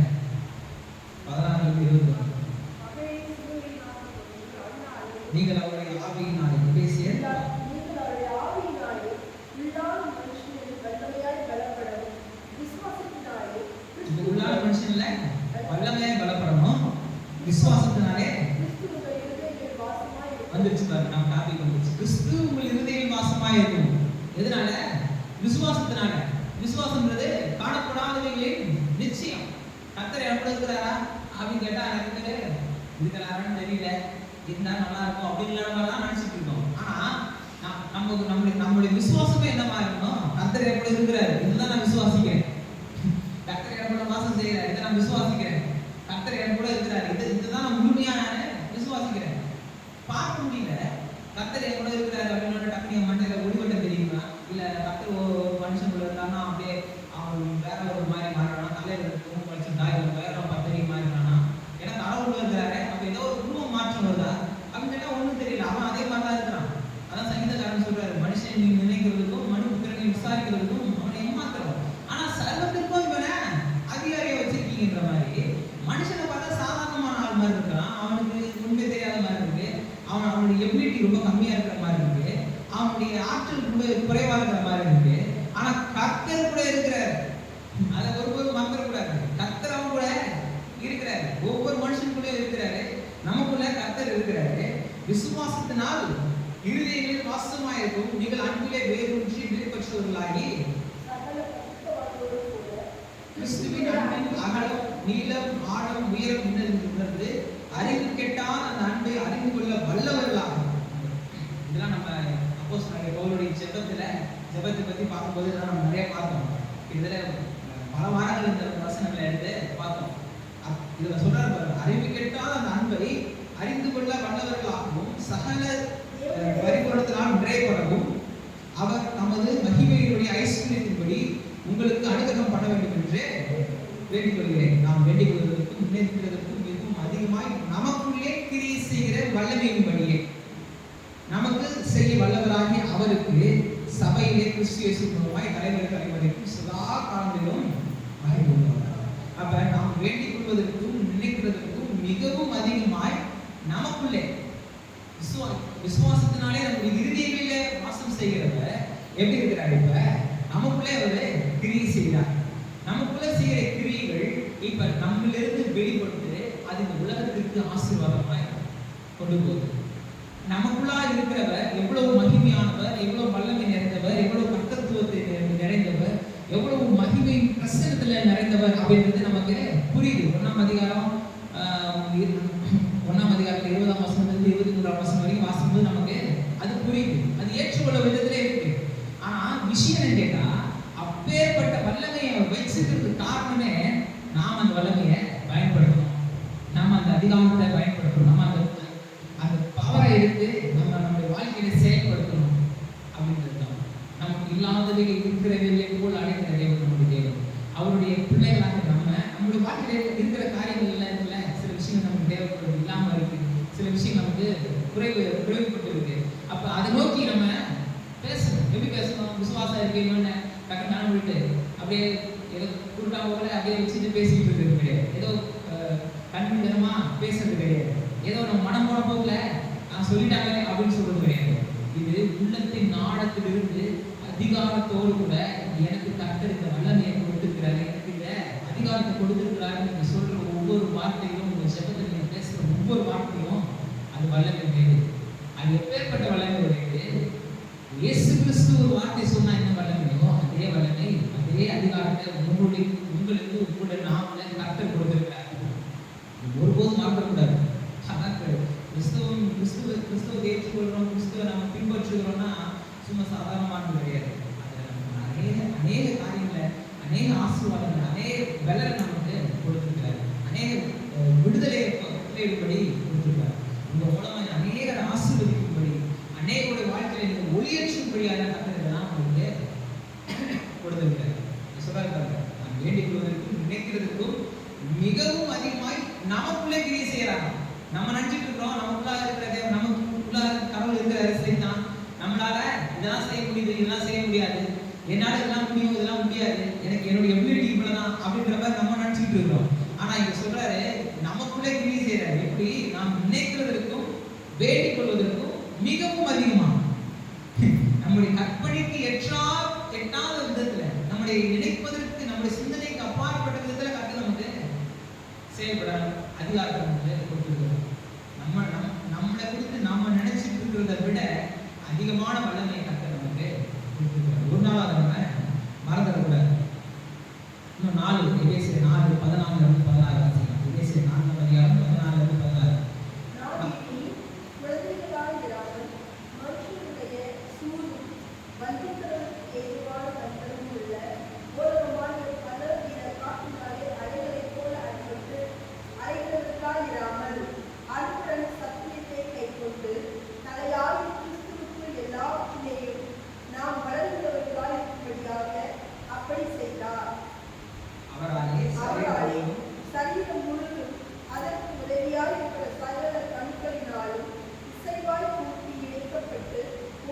16-20 நீங்கள் அவருடைய ஆவியினாலே எபேசியர் உள்ளான மனுஷன்ல வல்லமையாய் பலப்படணும், விசுவாசத்தினாலே வந்துருச்சு பாருங்க. நம்ம டாபிக் வந்துருச்சு, கிறிஸ்து உங்கள் இருதயத்தில் வாசமாய் இருக்கும். எதனால? விசுவாசத்தினால. விசுவாசம்ன்றது காணப்படாதவைகளின் நிச்சயம். கர்த்தர் எப்படி இருக்கிறாரா அப்படின்னு கேட்டா நிறைய பேர் இருக்கிறாரான்னு தெரியல, இருந்தா நல்லா இருக்கும் அப்படிங்கிறவங்கலாம் நினைச்சிட்டு இருக்கோம். ஆனா நம்மளுடைய விசுவாசமே என்னமா இருக்கணும்? கர்த்தர் எப்படி இருக்கிறாரு, இதுதான் நான் விசுவாசிக்கிறேன். கர்த்தர் என் கூட வாசம் செய்யறாரு, இதை நான் விசுவாசிக்கிறேன். கர்த்தர் என் கூட இருக்கிறாரு, இதுதான் நான் முழுமையா நான் விசுவாசிக்கிறேன். பார்க்க முடியல கர்த்தர் என் கூட இருக்கிறாரு அப்படின்னு டக்குனு என் மண்டையில ஒளிவட்ட தெரியுமா? இல்ல கர்த்தர் ஒரு மனுஷனுக்குள்ள இருந்தானா அப்படியே அவன் வேற ஒரு மாதிரி மாறினா, தலையில இருக்கும் படிச்சுட்டா இல்ல வேற பத்திரிகை மாறினானா, ஏன்னா கடவுள் இருக்கிறாரு, அப்ப ஏதோ ஒரு குடும்பம் மாற்றம் வருதா அப்படின்னு கேட்டா ஒண்ணும் தெரியல. அவன் அதே மாதிரி தான் இருக்கிறான். அதான் சங்கீதக்காரன் சொல்றாரு, மனுஷன் நீ நினைக்கிறதுக்கும் மனுபுத்திரனை விசாரிக்கிறதுக்கும் அவனை ஏமாத்துறோம், ஆனா சர்வத்திற்கும் இவனை அதிகாரியை வச்சிருக்கீங்கன்ற மாதிரி. மனுஷனை பார்த்தா சாதாரணமான ஆள் மாதிரி இருக்கான், அவனுக்கு உண்மை தெரியாத மாதிரி இருக்கு, அவனுடைய எபிலிட்டி ரொம்ப கம்மியா இருக்கிற மாதிரி இருக்கு, அவனுடைய ஆற்றல் கூட குறைவா இருக்கிற மாதிரி இருக்கு. ஆனா கர்த்தர் கூட இருக்கிறார், அதை ஒருபோதும் மறந்துடக்கூடாது. கர்த்தர் அவன் கூட இருக்கிறாரு, ஒவ்வொரு மனுஷனுக்குள்ள இருக்கிறாரு, நமக்குள்ள கர்த்தர் இருக்கிறாரு. விசுவாசத்தினால் இருதயங்களில் வாசமாயிருக்கும், நீங்கள் அன்பிலே வேரூன்றி வேறுபட்டவர்களாகி கிறிஸ்துவின் அன்பின் அகலம் நீளம் ஆழம் உயரம் என்னது அறிவு கெட்டால் அந்த அன்பை அறிந்து கொள்ள வல்லவர்களாகும். இதெல்லாம் நம்ம அப்போஸ்தலனாகிய பவுலுடைய ஜெபத்தை பத்தி பார்க்கும்போது இதெல்லாம் நம்ம நிறைய பார்த்தோம். இதுல பல வாரங்கள் இந்த வசனங்களை எடுத்து பார்த்தோம். இதுல சொல்றாரு பாருங்க, அறிவு கெட்டால் அந்த அன்பை அறிந்து கொள்ள வல்லவர்களாகவும் சகல பரிபூரணத்தினால் நிறையப்படவும் அவர் நமது மகிமையினுடைய ஐஸ்வர்யத்தின்படி உங்களுக்கு அனுகிரகம் பண்ண வேண்டும் என்று வேண்டிக் கொள்கிறேன். நாம் வேண்டிக் கொள்வதற்கும் முன்னேற்றதற்கும் மிகவும் அதிகமாய் நமக்குள்ளே கிரியை செய்கிற வல்லமையின்படியே நமக்கு செய்ய வல்லவராகி அவருக்கு சபையிலே கிறிஸ்து இயேசு மூலமாய் தலைவருக்கும் சதா காலங்களிலும் மகிமை உண்டாவதாக. அப்ப நாம் வேண்டிக் கொள்வதற்கும் நினைக்கிறதற்கும் மிகவும் அதிகமாய் நமக்குள்ளே விசுவாசத்தினாலே நம்முடைய இருதயங்களிலே வாசம் செய்கிறவர் எப்படி இருக்கிறார்? இப்ப நமக்குள்ளே அவரு கிரியை செய்கிறார். நமக்குள்ள செய்கிற கிரியைகள் இப்ப நம்மளிருந்து வெளிப்பட்டு அது இந்த உலகத்திற்கு ஆசீர்வாதமாய் கொண்டு போகுது. நமக்குள்ளா இருக்கிறவர் எவ்வளவு மகிமையானவர், எவ்வளவு வல்லமை நிறைந்தவர், எவ்வளவு கர்த்தத்துவத்தை நிறைந்தவர், எவ்வளவு மகிமை பிரசன்னத்துல நிறைந்தவர் அப்படின்றது நமக்கு புரியுது. 1ஆம் அதிகாரம் 20ஆம் வசனத்திலிருந்து 23ஆம் வசனம் வரைக்கும் வாசிக்கும்போது நமக்கு அது புரியுது, அது ஏற்றுக்கொள்ள விதத்துல இருக்கு. ஆனா விஷயம் கேட்டா அப்பேற்பட்ட வல்லமையை வச்சிருக்கிறது காரணமே நாம் அந்த வல்லமையை பயன்படுத்தணும், நாம் அந்த அதிகாரத்தை பயன்படுத்தணும், நம்ம அந்த பவரை எடுத்து நம்முடைய வாழ்க்கையில செயல்படுத்தணும் அப்படின்றது தான். நமக்கு இல்லாதவைகள் இருக்கிறவைகளை போல் அழைக்கிற தேவன் நம்முடைய தேவன். அவருடைய பிள்ளைகளாக நம்முடைய வாழ்க்கையில இருக்கிற காரியங்கள்ல இருக்குல்ல, சில விஷயங்கள் நமக்கு தேவைப்படுது, இல்லாம இருக்கு, சில விஷயம் நமக்கு குறைவுபட்டு இருக்கு. அப்ப அதை நோக்கி நம்ம பேசணும். எப்படி பேசணும்? விசுவாசம் இருக்கீங்கன்னு டக்குன்னு விட்டு அப்படியே ஏதோ குருட்டா போல அப்படியே வச்சுட்டு பேசிட்டு இருக்கிறது கிடையாது, ஏதோ கண்ணிதனமா பேசுறது கிடையாது, ஏதோ நம்ம மனம் போன போக்குல நான் சொல்லிட்டாங்க அப்படின்னு சொல்றது கிடையாது. இது உள்ளத்தின் நாடத்திலிருந்து அதிகாரத்தோடு கூட எனக்கு கர்த்தர் இந்த வல்லமையை கொடுத்திருக்கிறாரு, எனக்கு இந்த அதிகாரத்தை கொடுத்திருக்கிறாரு. நீங்க சொல்ற ஒவ்வொரு வார்த்தையும், உங்க ஜெபத்தில் நீங்க பேசுற ஒவ்வொரு வார்த்தையும் அது வல்லமை உடையது. அது எப்பேற்பட்ட வல்லமை உடையது? இயேசு கிறிஸ்து ஒரு வார்த்தை சொன்னா என்ன வல்லமையோ அதே வல்லமை, அதே அதிகாரத்தை உங்களுக்கு உங்களுடைய நாமல கர்த்தர் கொடுத்திருக்கிறார். ஒருபோதும் மாற்றக்கூடாது. அதான் கிறிஸ்துவை ஏற்றுக்கொள்றோம், கிறிஸ்துவை நம்ம பின்பற்றுகிறோம்னா சும்மா சாதாரணமானது கிடையாது. அதுல அநேக காரியங்களை, அநேக ஆசீர்வாதங்கள், அநேக பலனை நமக்கு கொடுத்திருக்கிறார், அநேக விடுதலையை கொடுத்திருக்கிறார். உங்க மூலமா அநேக ஆசீர்வதிக்கும்படி, அநேகருடைய வாழ்க்கையில நீங்க ஒளியேற்றும்படியான கட்டளைதான் உங்களுக்கு கொடுத்திருக்கிறார். சொல்றாரு, நாம் வேண்டிக் கொள்வதற்கும் நினைக்கிறதுக்கும் மிகவும் அதிகமாய் நமக்குள்ளே கிரியை செய்யறாங்க. நம்ம நினைச்சிட்டு இருக்கிறோம் நமக்குள்ளாக இருக்கிற தேவன், நமக்குள்ளாக கடவுள் இருக்கிற சரிதான், நம்மளால இதெல்லாம் செய்ய முடியுது, இதெல்லாம் செய்ய முடியாது, என்னால இதெல்லாம் முடியும், இதெல்லாம் முடியாது, எனக்கு என்னுடைய எபிலிட்டி இவ்வளவுதான் அப்படின்ற மாதிரி நம்ம நினைச்சிட்டு இருக்கிறோம். ஆனா இங்க சொல்றாரு நமக்குள்ளே கிரியை செய்யறாரு. எப்படி? நாம் நினைக்கிறதற்கும் வேண்டிக் கொள்வதற்கும் மிகவும் அதிகமா, நம்முடைய கற்பனைக்கு எட்டாத விதத்துல, நம்முடைய நினைப்பதற்கு, நம்முடைய சிந்தனைக்கு அப்பாற்பட்ட விதத்துல கர்த்தர் நமக்கு செயல்பட அதிகாரத்தை நமக்கு கொடுத்திருக்கிறார். நம்மளை குறித்து நாம நினைச்சிட்டு இருக்கிறத விட அதிகமான வல்லமையை கர்த்தர் நமக்கு கொடுத்திருக்கிறார். ஒரு நாள் அதை நம்ம மறந்துடக்கூடாது. இன்னும் 4 எபேசியர் 4:14-16 எபேசியர் 4:14-16. சரீரம் முழுவதும் அதற்கு உதவியாக இருக்கிற சகல கணுக்களினாலும் இசைவாய் கூட்டி இணைக்கப்பட்டு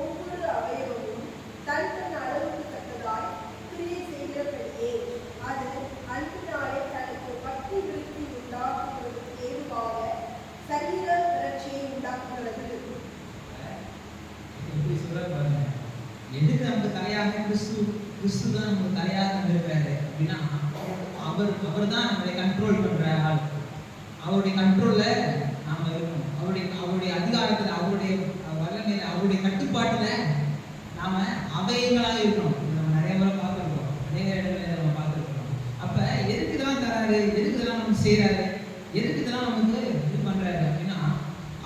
ஒவ்வொரு அவயவமும் தன் அளவுக்கு தக்கதாய் கிரியை செய்கிறபடியே அது அன்பினாலே தனக்கு பக்தி விருத்தி உண்டாக்குவதற்கு ஏதுவாக சரீர வளர்ச்சியை உண்டாக்குகிறது. எதுக்கு நமக்கு தலையாக கிறிஸ்து தான் நமக்கு தலையாக இருக்கிறாரு அப்படின்னா, அவர் தான் நம்மளை கண்ட்ரோல் பண்ற ஆள். அவருடைய கண்ட்ரோல்ல நாம இருக்கணும். அவருடைய அதிகாரத்துல, அவருடைய வல்லமையில, அவருடைய கட்டுப்பாட்டுல நாம அவயங்களாக இருக்கணும். நம்ம நிறைய முறை பார்த்துருக்கோம், அநேக இடங்களில் நம்ம பார்த்துருக்கோம். அப்ப எதுக்கு இதெல்லாம் தராரு, எதுக்கு இதெல்லாம் நமக்கு செய்யறாரு, எதுக்கு இதெல்லாம் நமக்கு இது பண்றாரு அப்படின்னா,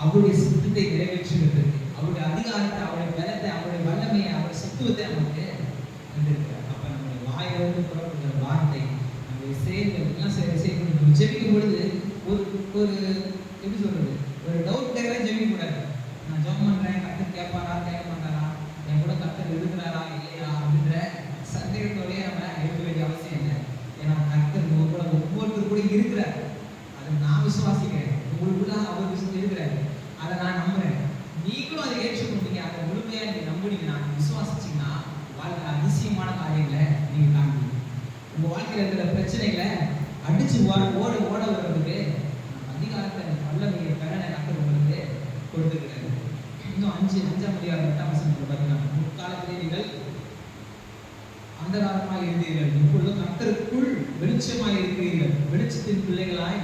அவருடைய சித்தத்தை நிறைவேற்றுகிறதுக்கு, அவருடைய அதிகாரத்தை, அவருடைய பலத்தை, அவருடைய வல்லமையை, அவருடைய சத்துவத்தை நமக்கு தந்திருக்கிறார். அப்ப நம்முடைய வாயிலிருந்து புறப்படுகிற வார்த்தை, நம்முடைய செயல்கள் எல்லாம் செய்யணும். ஜெபிக்கும் பொழுது ஒரு எப்படி சொல்றது, ஒரு டவுட் கேட்கவே ஜெபிக்க கூடாது. நான் ஜெபம் பண்றேன், கர்த்தர் கேட்பாரா கேட்க மாட்டாரா, என் கூட கர்த்தர் இருக்கிறாரா இல்லையா அப்படின்ற சந்தேகத்தோடய நம்ம இருக்க வேண்டிய அவசியம் இல்லை. ஏன்னா கர்த்தர் கூட ஒவ்வொருத்தர் கூட இருக்கிறார். அதை நான் விசுவாசிக்கிறேன். உங்களுக்குள்ள அவர் இருக்கிறாரு, அதை நான் நம்புறேன். நீங்களும் அதை ஏற்றுக்கொண்டீங்க, அதை முழுமையா நீங்க நம்புனீங்கன்னா, விசுவாசிச்சீங்கன்னா, வாழ்க்கை அதிசயமான காரியங்களை நீங்க காண்பீங்க. உங்க வாழ்க்கையில இருக்கிற பிரச்சனைகளை அடிச்சு ஓட வர்றதுக்கு அதிகாரத்தை, வல்லமையை, பலனை கர்த்தர் உங்களுக்கு கொடுத்துருக்கிறாரு. இன்னும் 5ஆம் அதிகாரம் 8ஆம் வசனத்துல பார்த்தீங்கன்னா, முற்காலத்திலே நீங்கள் அந்தகாரமாய் இருந்தீர்கள், இப்பொழுது கர்த்தருக்குள் வெளிச்சமாய் இருக்கிறீர்கள், வெளிச்சத்தின் பிள்ளைகளாய்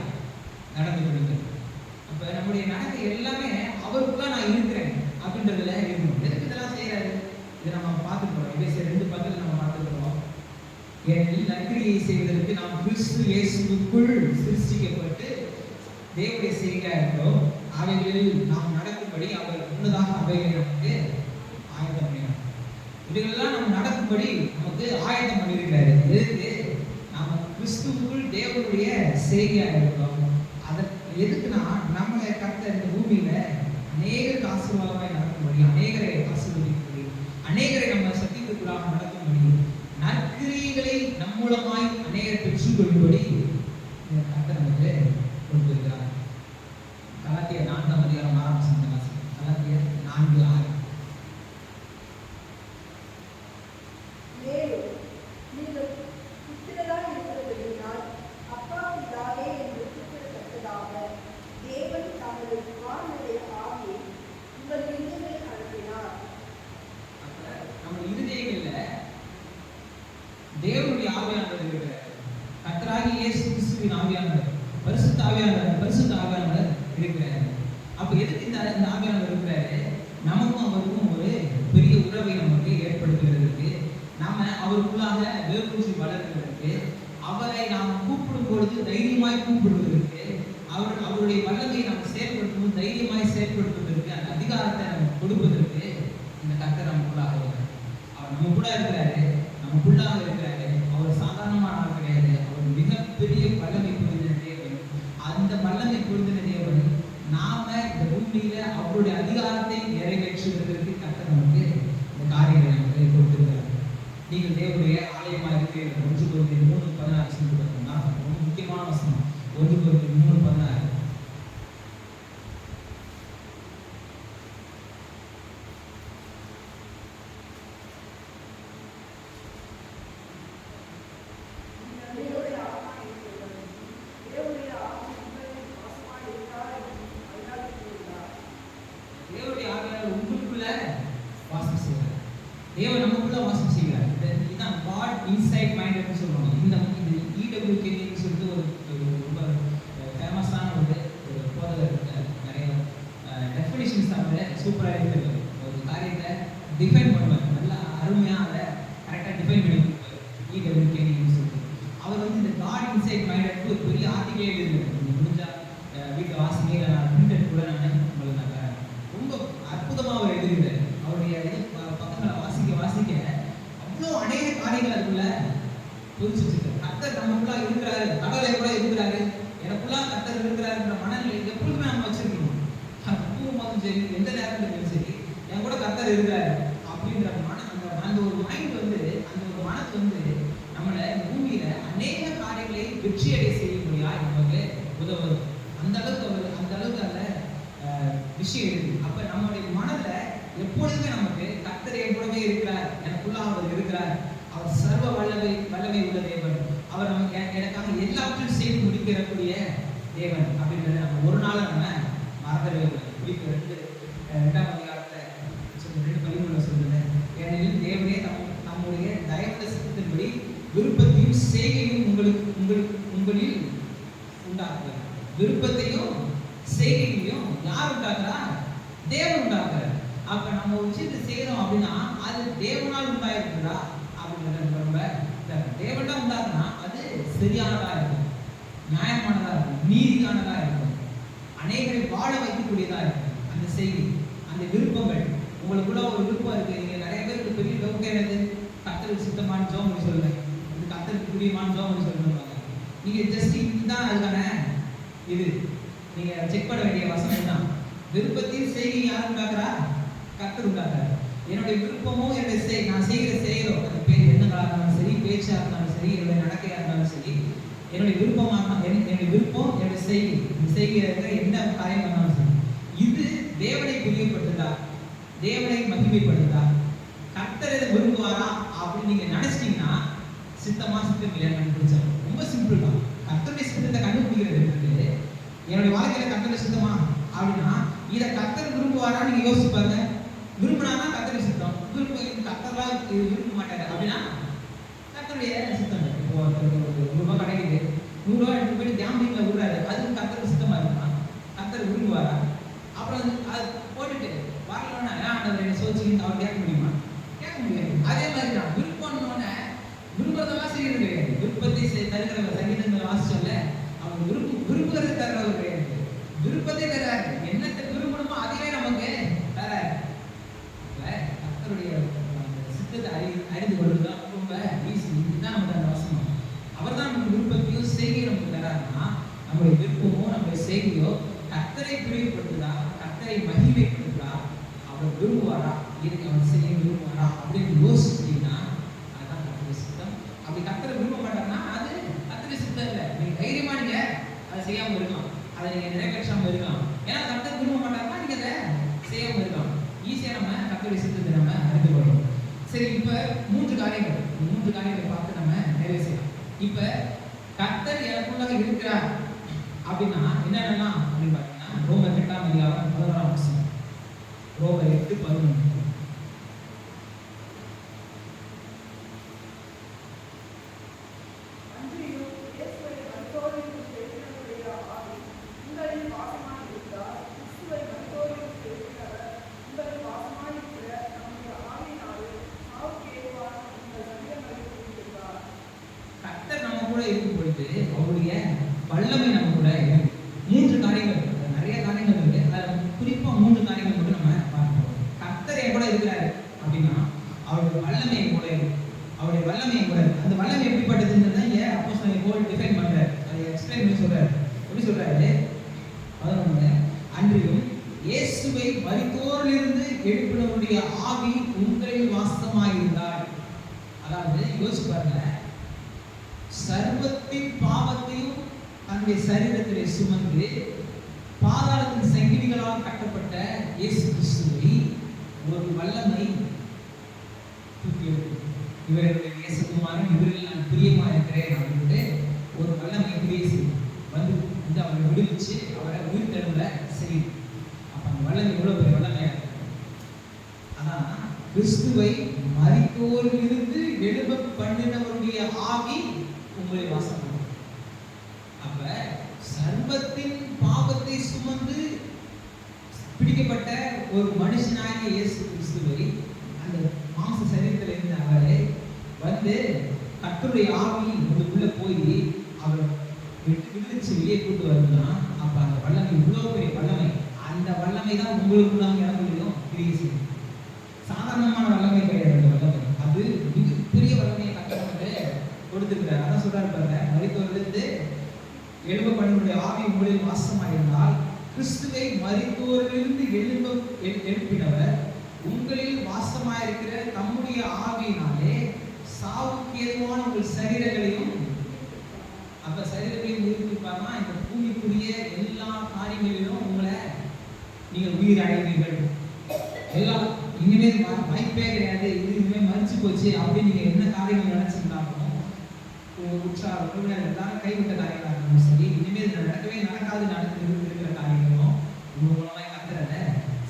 நடந்து கொள்ளுங்கள். அப்ப நம்முடைய நடக்கை எல்லாமே அவருக்குள்ள நான் இருக்கிறேன் அப்படின்றதுல இருக்கணும். எதுக்கு இதெல்லாம் செய்யறாரு, இதை நம்ம பார்த்துக்கிறோம். எபேசியர் 2:10 நம்ம பார்த்துக்கிறோம். ஏனெனில் நற்கிரியை செய்வதற்கு நாம் கிறிஸ்து இயேசுவுக்குள் சிருஷ்டிக்கப்பட்டு தேவனுடைய செய்கையா இருக்கிறோம். அவைகளில் நாம் நடக்கும்படி அவர் முன்னதாக அவைகளை நமக்கு ஆயத்தம் பண்ணினார். இவைகளெல்லாம் நம்ம நடக்கும்படி நமக்கு ஆயத்தம் பண்ணியிருக்கிறாரு. எதுக்கு? நாம கிறிஸ்துவுக்குள் தேவனுடைய செய்கையா இருக்கிறோம். எதுக்குன்னா, நம்மளை கர்த்தர் இந்த பூமியில அநேகருக்கு ஆசீர்வாதமாய் நடக்கும்படி, அநேகரை ஆசீர்வதிக்கும்படி, அநேகரை நம்ம சத்தியத்துக்குள்ளாக நடக்கும்படி, நற்கிரியைகளை நம் மூலமாய் அநேகர் பெற்றுக்கொள்ளும்படி கர்த்தர் நமக்கு கொடுத்திருக்கிறார். கலாத்தியர் 4ஆம் அதிகாரம் 6ஆம் வசனம் வாசிங்க. கலாத்தியர் 4:6. தேவனுடைய ஆவியானவர் இருக்கிறார். கர்த்தராகிய இயேசு கிறிஸ்துவின் ஆவியானவர், பரிசுத்த ஆவியானவர் இருக்கிறார். அப்ப எதுக்கு இந்த ஆவியானவர் இருக்கிறாரு? நமக்கும் அவருக்கும் ஒரு பெரிய உறவை நமக்கு ஏற்படுத்துகிறதுக்கு, நாம அவருக்குள்ளாக வேரூன்றி வளர்க்கிறதுக்கு, அவரை நாம் கூப்பிடும் பொழுது தைரியமாய் கூப்பிடுவதற்கு, அவருடைய வல்லமையை நாம் செயல்படுத்தும் தைரியமாய் செயல்படுத்துவதற்கு, அந்த அதிகாரத்தை நமக்கு கொடுப்பதற்கு இந்த கர்த்தர் நமக்குள்ளாக இருக்கிறார். அவர் நம்ம கூட இருக்கிறாரு, நமக்குள்ளாக இருக்கிறாரு. அவர் சாதாரணமான ஆள் கிடையாது. அவர் மிகப்பெரிய வல்லமை பொருந்தின தேவன். அந்த வல்லமை பொருந்தின தேவன் நாம இந்த பூமியில அவருடைய அதிகாரத்தை நிறைவேற்றுவதற்கு கர்த்தர் நமக்கு இந்த காரியங்களை நமக்கு கொடுத்திருக்கிறார். நீங்கள் தேவனுடைய ஆலயமாக இருக்கிறீர்கள். 1 Corinthians 3:16 ரொம்ப முக்கியமான வசனம். 1 Corinthians 3:16. தேவனுடைய ஆவியானவர் உங்களுக்குள்ள வாசம் செய்கிறார். தேவன் நமக்குள்ள வாசம் செய்கிறார். இதுதான் God inside mind ன்னு சொல்லுவாங்க. இந்த EWKD ன்னு சொல்லிட்டு ஒரு ரொம்ப ஃபேமஸான ஒரு போதகர் நிறைய டெஃபினிஷன்ஸ் அவங்க சூப்பரா இருக்குது. ஒரு காரியத்தை டிஃபைன் பண்ணுவார். நல்லா அருமையா அதை கரெக்டாக டிஃபைன் பண்ணி EWKD ன்னு சொல்லிட்டு அவர் வந்து இந்த God inside mind ன்னு ஒரு பெரிய ஆர்டிகலே எழுதியிருக்காரு. நீங்க முடிஞ்சா வீட்டு வாசிங்க, நான் பிரிண்டட் கூட நான் உங்களுக்கு நான் ரொம்ப அற்புதமாக அவர் எழுதுகிறார். அவருடைய பக்கங்களை வாசிக்க அவ்வளோ அநேக காரியங்கள் அதுக்குள்ள புரிச்சு வச்சிருக்காரு. கர்த்தர் நமக்குள்ள இருக்கிறாரு, கடவுளை கூட இருக்கிறாரு, எனக்குள்ள கர்த்தர் இருக்கிறாருன்ற மனநிலை எப்பொழுதுமே நம்ம வச்சிருக்கணும். தூங்கும்போதும் சரி, எந்த நேரத்துலையும் சரி, என் கூட கர்த்தர் இருக்கிறாரு அப்படின்ற அந்த ஒரு மைண்ட் வந்து, அந்த ஒரு மனசு வந்து நம்மளை இந்த பூமியில அநேக காரியங்களை வெற்றியடைய செய்யக்கூடியா நமக்கு உதவுது. அந்த அளவுக்கு அந்த விஷயம் இருக்கு. அப்ப நம்மளுடைய மனதில் எப்பொழுதுமே நமக்கு கர்த்தர் என் கூடவே இருக்கிறார், எனக்குள்ள அவர் இருக்கிறார், அவர் சர்வ வல்லமை உள்ள தேவன், அவர் நமக்கு எனக்காக எல்லாவற்றையும் செய்து முடிக்கக்கூடிய தேவன் அப்படின்றத நம்ம ஒரு நாள் நம்ம மறந்துடவே கூடாது. குறிப்பு 2ஆம் அதிகாரத்தில் 2:13 சொல்றது, ஏனெனில் தேவனே நம்முடைய தயவுள்ள சித்தத்தின்படி விருப்பத்தையும் செய்கையும் உங்களில் உண்டாக்குவார். விருப்பத்தையும் செய்கையும் யார் உண்டாக்குறா? தேவன் உண்டாக்குறார். அப்ப நம்ம ஒரு விஷயத்தை செய்யறோம் அப்படின்னா அது தேவனால் உண்டாயிருக்குதா அப்படின்றத ரொம்ப தேவன் தான் உண்டாக்குனா அது சரியானதா இருக்கும், நியாயமானதா இருக்கும், நீதியானதா இருக்கும், அநேகரை வாழ வைக்கக்கூடியதா இருக்கும். அந்த செய்தி, அந்த விருப்பங்கள், உங்களுக்குள்ள ஒரு விருப்பம் இருக்கு. நீங்க நிறைய பேருக்கு பெரிய டவுட் என்னது, கர்த்தருக்கு சுத்தமான ஜெபம் பண்ணி சொல்லுங்க, இது கர்த்தருக்கு பிரியமான ஜெபம் பண்ணி சொல்லுவாங்க. நீங்க ஜஸ்ட் இதுதான் அதுக்கான இது நீங்க செக் பண்ண வேண்டிய வசனம் தான். விருப்பத்தையும் செய்கை யார் உண்டாக்குறா? கர்த்தர் உண்டாக்குறார். என்னுடைய விருப்பமும் என்னுடைய நான் செய்கிற செயலோ, அது பேர் எண்ணங்களா இருந்தாலும் சரி, பேச்சா இருந்தாலும் சரி, என்னுடைய நடக்கையா இருந்தாலும் சரி, என்னுடைய விருப்பமாக என்னுடைய விருப்பம் என்னுடைய செய்கிற என்ன காரியம் இருந்தாலும் சரி, இது தேவனை பிரியப்படுதா, தேவனை மகிமைப்படுதா, கர்த்தர் இதை விரும்புவாரா அப்படின்னு நீங்க நினைச்சிட்டீங்கன்னா சித்தமா சித்தம் இல்லையா கண்டுபிடிச்சா ரொம்ப சிம்பிள் தான். கர்த்தருடைய சித்தத்தை கண்டுபிடிக்கிறது என்னுடைய வாழ்க்கையில கர்த்தருடைய சித்தமா அப்படின்னா இதை கர்த்தர் விரும்புவாரா நீங்க யோசிச்சு பாருங்க. விரும்பினானா கர்த்தருடைய சித்தம், கர்த்தர்லாம் விரும்ப மாட்டாரு அப்படின்னா கர்த்தருடைய சித்தம். இப்போ ₹100 கிடைக்குது, ₹100 எடுத்து போயிட்டு ஜாமீன்ல விடுறாரு, அது கர்த்தருடைய சித்தமா இருக்குமா? கர்த்தர் விரும்புவாரா? அப்புறம் அது போட்டுட்டு வரலன்னா ஆண்டவர் என்ன சோதிச்சுன்னு அவர் கேட்க முடியுமா? கேட்க முடியாது. அதே மாதிரி தான் விருப்பம்னோடனே விரும்புறதெல்லாம் செய்யறது கிடையாது. விருப்பத்தை தருகிறவர் சங்கீதங்களை வாசிச்சோம்ல, அவர் விரும்புகிறத தர்றவர் கிடையாது, விருப்பத்தை தர்றாரு. என்னத்தை விரும்பணுமோ அதுவே நமக்கு தர்றாரு. கர்த்தருடைய சித்தத்தை அறிந்து கொள்வதுதான் ரொம்ப ஈஸி. இதுதான் நமக்கு அந்த வசனம். அவர் தான் நம்ம விருப்பத்தையும் செய்கையும் நமக்கு தராருன்னா நம்முடைய விருப்பமோ நம்முடைய செய்கையோ கர்த்தரை பிரியப்படுத்துதா, கர்த்தரை மகிமைப்படுத்துதா, அவர் விரும்புவாரா, இதுக்கு அவர் செய்ய விரும்புவாரா அப்படின்னு யோசிச்சிட்டீங்கன்னா அதுதான் கர்த்தருடைய சித்தம். அப்படி கர்த்தரை விரும்ப மாட்டாங்கன்னா அது கர்த்தருடைய சித்தம் இல்லை. நீங்க தைரியமா நீங்க அதை செய்யாம இருக்கலாம், அதை நீங்க நிறைவேற்றாம இருக்கலாம். ஏன்னா கர்த்தர் விரும்ப மாட்டாங்கன்னா நீங்க அதை செய்யாம இருக்கலாம். ஈஸியா நம்ம கர்த்தருடைய சித்தத்தை நம்ம அறிந்து கொள்ளணும். சரி, இப்ப 3 காரியங்களை பார்த்து நம்ம நிறைவு செய்யலாம். இப்ப கர்த்தர் எனக்குள்ளாக இருக்கிறார் அப்படின்னா என்னென்னலாம் அப்படின்னு பார்த்தீங்கன்னா, ரோமர் 8ஆம் அதிகாரம் 11ஆம் வசனம். ரோமர் 8:11. கர்த்தர் நம்ம கூட இருக்கும் பொழுது அவருடைய வல்லமை நம்ம கூட இருக்கு. 3 காரியங்கள், நிறைய காரியங்கள் இருக்கு, அதுல குறிப்பா 3 காரியங்கள் மட்டும் நம்ம பார்ப்போம். கர்த்தர் என் கூட இருக்கிறாரு அப்படின்னா அவருடைய வல்லமை என் கூட இருக்கு, அவருடைய வல்லமை என் கூட இருக்கு. அந்த வல்லமை எப்படிப்பட்டதுன்றதை ஏன் அப்போஸ்தலன் பவுல் டிஃபைன் பண்றாரு, அதை எக்ஸ்பிளைன் பண்ணி சொல்றாரு. எப்படி சொல்றாரு? அன்றியும் இயேசுவை மரித்தோரிலிருந்து எழுப்பினவருடைய ஆவி உங்களில் வாசமாயிருந்தார். அதாவது யோசிச்சு பாருங்க, சர்வத்தின் பாவத்தையும் தன்னுடைய சரீரத்திலே சுமந்து பாதாளத்தின் சங்கிலிகளால் கட்டப்பட்ட இயேசு கிறிஸ்துவை ஒரு வல்லமை தூக்கி எடுத்து, இவர் என்னுடைய நேசகுமாரன், இவரில் நான் பிரியமா இருக்கிறேன் அப்படின்ட்டு ஒரு வல்லமை கிரியேசி வந்து அவரை விடுவிச்சு அவரை உயிர் தெழுந்த செய்யும். அப்ப அந்த வல்லமை எவ்வளவு பெரிய வல்லமையா இருக்கு. அதான் கிறிஸ்துவை மரித்தோரிலிருந்து எழும்ப பண்ணினவருடைய ஆவி உங்களை வாசம் பண்ணும். அப்ப சர்வத்தின் பாவத்தை சுமந்து பிடிக்கப்பட்ட ஒரு மனுஷனாகிய இயேசு கிறிஸ்துவை அந்த மாம்ச சரீரத்தில் இருந்த அவரை வந்து கர்த்தருடைய ஆவி உங்களுக்குள்ள போய் அவர் விடுவிச்சு வெளியே கூட்டு வருதுன்னா அப்ப அந்த வல்லமை இவ்வளவு பெரிய வல்லமை. அந்த வல்லமை தான் உங்களுக்குள்ளாக எனக்குள்ளையும் கிரியை செய்யும். சாதாரணமான வல்லமை கிடையாது. அந்த வல்லமை அது மிகப்பெரிய வல்லமையை கட்டணத்தை கொடுத்துருக்கிறார். அதான் சொல்றாரு பாருங்க, மரித்தோரிலிருந்து எழும்ப பண்ணினுடைய ஆவி உங்களில் வாசமாயிருந்தால் கிறிஸ்துவை மரித்தோரிலிருந்து எழுப்பினவர் உங்களில் வாசமாயிருக்கிற தம்முடைய ஆவியினாலே சாவுக்கு ஏதுவான உங்கள் சரீரங்களையும், அப்ப சரீரங்களையும் உயிர்ப்பிப்பார்னா இந்த பூமிக்குரிய எல்லா காரியங்களிலும் உங்களை நீங்கள் உயிர் அடைவீர்கள். எல்லாம் இனிமேல் வாய்ப்பே கிடையாது, இது இனிமேல் மறிச்சு போச்சு அப்படின்னு நீங்க என்ன காரியங்கள் நினைச்சிருந்தாலும் உற்சாக உறவினர் எல்லாரும் கைவிட்ட காரியங்களாக இருந்தாலும் சரி, இனிமேல் நடக்கவே நடக்காது இருக்கிற காரியங்களும் உங்க மூலமாக கத்துறத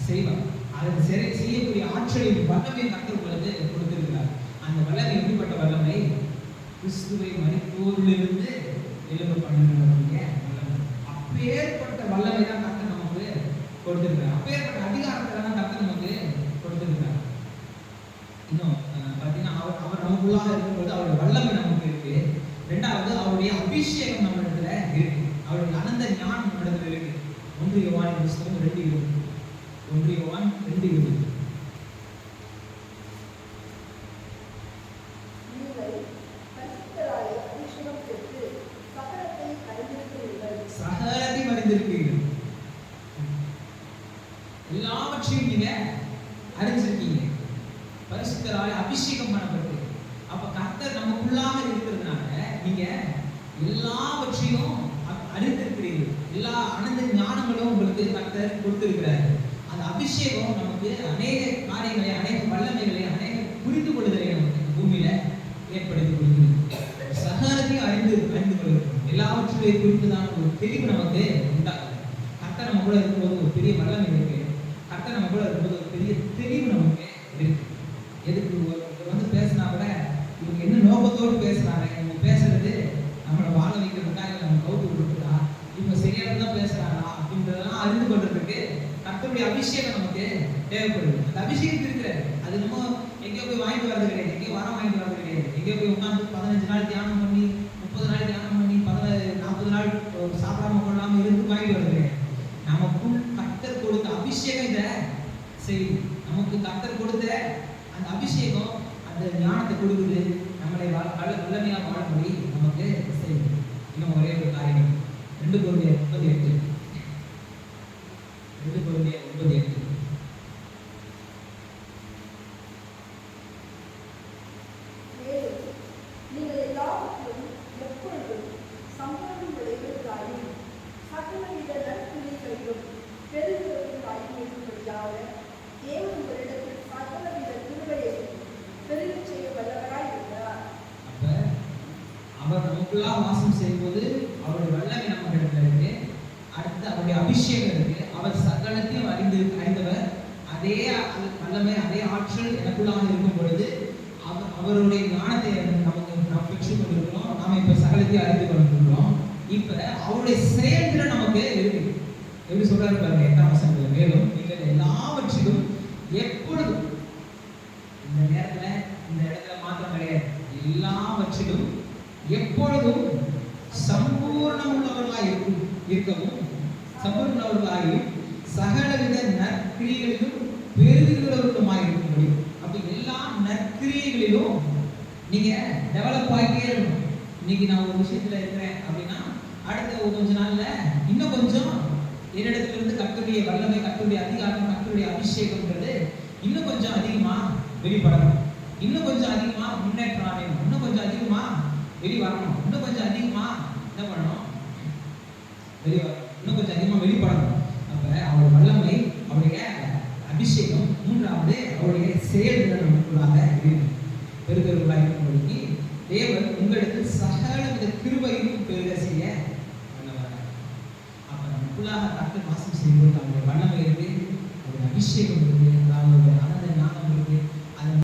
செய்வாங்க. அதை செய்யக்கூடிய ஆற்றலின் வல்லமை கத்தர் உங்களுக்கு கொடுத்திருக்கிறார். அந்த வல்லமை எப்படிப்பட்ட வல்லமை? கிறிஸ்துவை மரித்தோரிலிருந்து எழும்ப பண்ணுறவங்க வல்லமை. அப்பேற்பட்ட வல்லமை தான் கத்தர் நமக்கு கொடுத்திருக்கிறார். அப்பேற்பட்ட அதிகாரத்தை தான் கத்தர் நமக்கு கொடுத்திருக்கிறார். இன்னும் பார்த்தீங்கன்னா அவர் நமக்குள்ளாக இருக்கும்போது அவருடைய வல்லமை நமக்கு இருக்கு. ரெண்டாவது அவருடைய அபிஷேகம் நம்ம இடத்துல இருக்கு. அவருடைய அனந்த ஞானம் நம்ம இடத்துல இருக்கு. 1 யோவான் புத்தகம் 2:20. 1 யோவான் 2:20. சகலத்தையும் அறிந்திருக்கிறீர்கள். எல்லாவற்றையும் நீங்க அறிஞ்சிருக்கீங்க. பரிசுத்தராலே அபிஷேகம் பண்ணப்பட்டு, அப்ப கர்த்தர் நமக்குள்ளாக இருக்கிறதுனால நீங்க எல்லாவற்றையும் அறிந்திருக்கிறீர்கள். எல்லா அனந்த ஞானங்களும் உங்களுக்கு கர்த்தர் கொடுத்திருக்கிறார். அந்த அபிஷேகம் நமக்கு அநேக காரியங்களை, அநேக வல்லமைகளை, அநேக புரிந்து கொள்ளுதலை நமக்கு பூமியில ஏற்படுத்தி கொடுக்கிறது. சகலத்தையும் அறிந்து கொள்கிறோம். எல்லாவற்றையும் குறித்துதான் ஒரு தெளிவு நமக்கு உண்டாகுது. கர்த்தர் நம்ம கூட இருக்கும்போது ஒரு பெரிய வல்லமை இருக்கு. கர்த்தர் நம்ம கூட இருக்கும்போது ஒரு பெரிய தெளிவு நமக்கு இருக்கு. எதுக்கு ஒருத்தர் வந்து பேசினா கூட இவங்க என்ன நோக்கத்தோடு பேசுறாங்க, இவங்க பேசுறது நம்மளை வாழ வைக்கிறதுக்கா இல்லை நம்ம கவுத்து கொடுக்குறா, இவங்க சரியானதான் பேசுறாங்களா அப்படின்றதெல்லாம் அறிந்து கொள்றதுக்கு கர்த்தருடைய அபிஷேகம் நமக்கு தேவைப்படுது. அந்த அபிஷேகம் இருக்கிறாரு. அது நம்ம எங்கேயோ போய் வாங்கிட்டு வரது கிடையாது, எங்கேயோ வரம் வாங்கிட்டு வரது கிடையாது. எங்கேயோ போய் உட்காந்து 15 நாள் தியானம் பண்ணி 30 நாள் தியானம் பண்ணி 40 நாள் சாப்பிடாம கொள்ளாம இருந்து வாங்கிட்டு வரது கிடையாது. நமக்குள் கர்த்தர் கொடுத்த அபிஷேகம் இதை செய்யுது. நமக்கு கர்த்தர் கொடுத்த அந்த அபிஷேகம் அந்த ஞானத்தை கொடுக்குது. நம்மளை வல்லமையா வாழப்படி நமக்கு செய்யுது. இன்னும் ஒரே ஒரு காரியம், 2 கொரிந்தியர் 9:8. 2 கொரிந்தியர் 9:8. நீங்கள் எல்லாவற்றிலும் எப்பொழுதும் சம்பளம் விளைவதற்காயும் சகலவித நற்கிரியைகளிலும் பெருகுவதற்காயும் இருக்கும்படியாக தேவன் உங்களிடத்தில் சகலவித கிருபையை பெருகச் செய்ய வல்லவராய் இருக்கிறார். அப்ப அவர் நமக்குள்ளா வாசம் செய்யும்போது அவருடைய வல்லமை நம்ம இடத்துல இருக்கு. அடுத்து அவருடைய அபிஷேகம் இருக்கு. அவர் சகலத்தையும் அறிந்தவர். அதே வல்லமை, அதே ஆற்றல் எனக்குள்ளாக இருக்கும் பொழுது அவருடைய ஞானத்தை நமக்கு நாம் பெற்றுக் கொண்டிருக்கிறோம். நாம இப்ப சகலத்தையும் அறிந்து கொண்டிருக்கிறோம். இப்ப அவருடைய செயல்திறன் நமக்கு இருக்கு. எப்படி சொல்றாரு பாருங்க 8ஆம் வசனத்துல, மேலும் நீங்கள் எல்லாவற்றிலும் எப்பொழுதும், இந்த நேரத்துல இந்த இடத்துல மாத்திரம் கிடையாது, எல்லாவற்றிலும் எப்பொழுதும் சம்பூர்ணம் உள்ளவர்களாய் இருக்கவும் சம்பூர்ணவர்களாயும் சகலவித நற்கிரியைகளிலும் பெருகுகிறவர்களுமாய் இருக்கும்படி. அப்படி எல்லா நற்கிரியைகளிலும் நீங்க டெவலப் ஆகிட்டே இருக்கணும். இன்னைக்கு நான் ஒரு விஷயத்துல இருக்கிறேன் அப்படின்னா அடுத்த கொஞ்ச நாள்ல இன்னும் கொஞ்சம் என்னிடத்துல இருந்து கர்த்தருடைய வல்லமை, கர்த்தருடைய அதிகாரம், கர்த்தருடைய அபிஷேகம்ன்றது இன்னும் கொஞ்சம் அதிகமா வெளிப்படணும். இன்னும் கொஞ்சம் அதிகமா முன்னேற்றம் அடையணும். இன்னும் கொஞ்சம் அதிகமா வெளிவரணும். இன்னும் கொஞ்சம் அதிகமா என்ன பண்ணணும்? இன்னும் கொஞ்சம் அதிகமாக வெளிப்படணும். அப்ப அவருடைய வல்லமை, அவருடைய அபிஷேகம், மூன்றாவது அவருடைய செயல்கள் நமக்குள்ளாக இருக்கு. பெருகருளாக இருக்கும்படிக்கு தேவன் உங்களுக்கு சகலவித கிருபையும் பெருக செய்ய வல்லவராக. அப்ப நமக்குள்ளாக கர்த்தர் வாசம் செய்யும்போது அவருடைய வல்லமை இருக்கு, அவருடைய அபிஷேகம் இருக்கு, அவருடைய ஆனந்த ஞானம் இருக்கு,